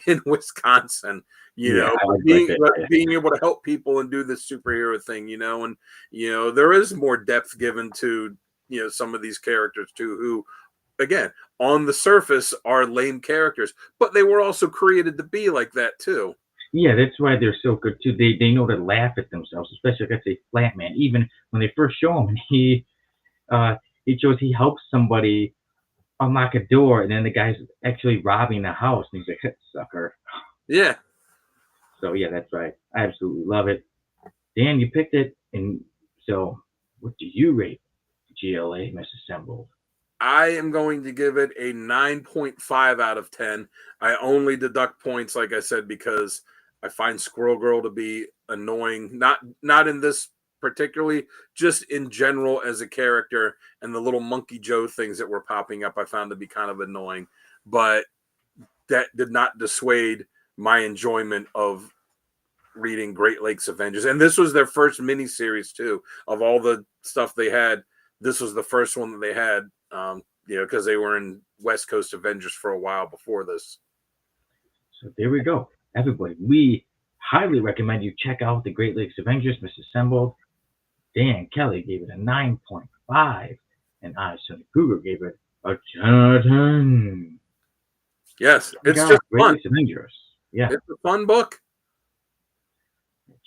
in Wisconsin, being able to help people and do this superhero thing, and there is more depth given to some of these characters too, who again on the surface are lame characters, but they were also created to be like that too. Yeah, that's why they're so good too. They know to laugh at themselves, especially like I say, Flatman. Even when they first show him, and he shows he helps somebody unlock a door, and then the guy's actually robbing the house, and he's like, sucker. Yeah. So yeah, that's right. I absolutely love it. Dan, you picked it, and so what do you rate GLA Misassembled? I am going to give it a 9.5 out of 10. I only deduct points, like I said, because I find Squirrel Girl to be annoying. Not in this particularly, just in general as a character, and the little Monkey Joe things that were popping up I found to be kind of annoying. But that did not dissuade my enjoyment of reading Great Lakes Avengers. And this was their first miniseries too. Of all the stuff they had, this was the first one that they had, because they were in West Coast Avengers for a while before this. So there we go. Everybody, we highly recommend you check out the Great Lakes Avengers Misassembled. Dan Kelly gave it a 9.5, and I, Sonny Kruger, gave it a 10 out of 10. Yes, it's just Great fun. Lakes Avengers. Yeah. It's a fun book.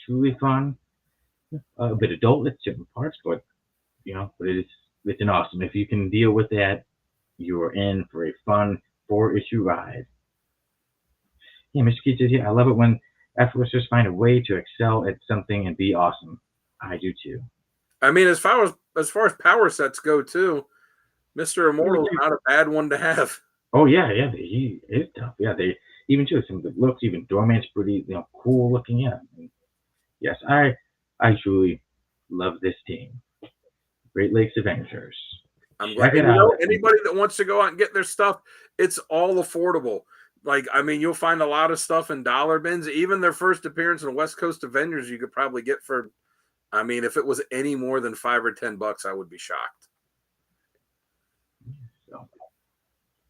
Truly fun. A bit adult at certain parts, but it's an awesome. If you can deal with that, you are in for a fun 4-issue ride. Yeah, Mr. Keith says, yeah, I love it when F-listers find a way to excel at something and be awesome. I do too. I mean, as far as power sets go too, Mr. Immortal is not a bad one to have. Oh yeah, he is tough. Yeah, they even too some of the looks, even Doorman's pretty, cool looking. Yeah, yes, I truly love this team, Great Lakes Avengers. I'm glad. Anybody that wants to go out and get their stuff, it's all affordable. Like, I mean, you'll find a lot of stuff in dollar bins. Even their first appearance in West Coast Avengers, you could probably get for, I mean, if it was any more than $5 or $10, I would be shocked. So,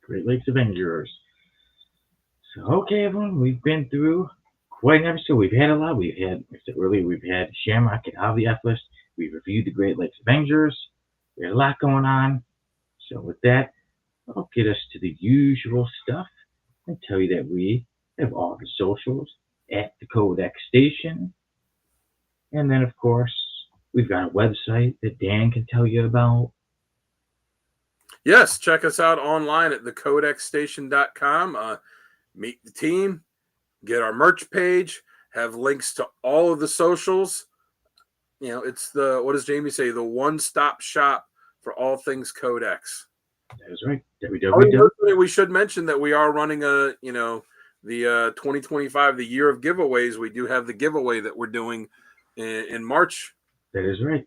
Great Lakes Avengers. So, okay, everyone, we've been through quite an episode. We've had a lot. We've had, like I said earlier, we've had Shamrock get out of the F list. We've reviewed the Great Lakes Avengers. We had a lot going on. So, with that, I'll get us to the usual stuff and tell you that we have all the socials at the Codex Station. And then, of course, we've got a website that Dan can tell you about. Yes, check us out online at thecodexstation.com. Meet the team, get our merch page, have links to all of the socials. You know, it's the, what does Jamie say? The one-stop shop for all things Codex. That is right. www. We should mention that we are running the 2025, the year of giveaways. We do have the giveaway that we're doing in March. That is right.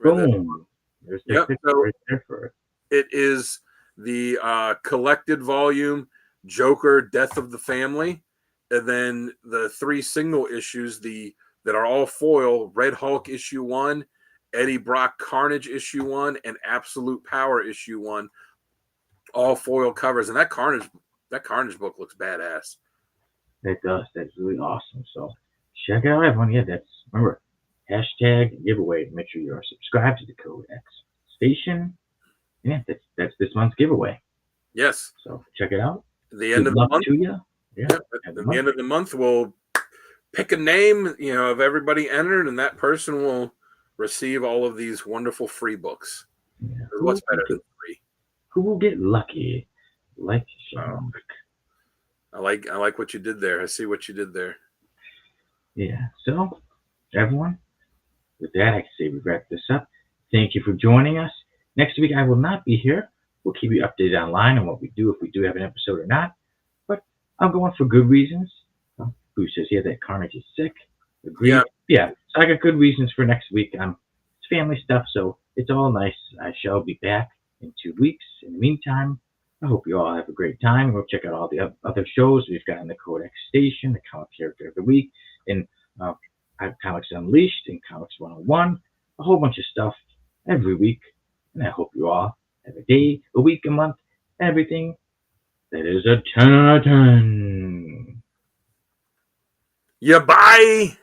Boom. There's the picture right there for it. It is the collected volume Joker Death of the Family, and then the 3 single issues that are all foil: Red Hulk issue 1, Eddie Brock Carnage issue 1, and Absolute Power issue 1. All foil covers, and that Carnage book looks badass. It does. That's really awesome. So check it out, everyone. Yeah, remember, hashtag giveaway. Make sure you are subscribed to the Codex Station. Yeah, that's this month's giveaway. Yes. So check it out. At the end of the month. To you. Yeah. At the end of the month, we'll pick a name, of everybody entered, and that person will receive all of these wonderful free books. Yeah. What's better than free? Who will get lucky? Like Shamrock. I like what you did there. I see what you did there. Yeah. So, everyone, with that, I can say we wrap this up. Thank you for joining us. Next week, I will not be here. We'll keep you updated online on what we do, if we do have an episode or not. But I'm going for good reasons. Bruce says, that Carnage is sick. Agreed. Yeah. So I got good reasons for next week. It's family stuff, so it's all nice. I shall be back in 2 weeks. In the meantime, I hope you all have a great time. Go check out all the other shows we've got on the Codex Station, the Comic Character of the Week, and Comics Unleashed, and Comics 101. A whole bunch of stuff every week. And I hope you all have a day, a week, a month, everything that is a 10 out of 10. Yeah, bye.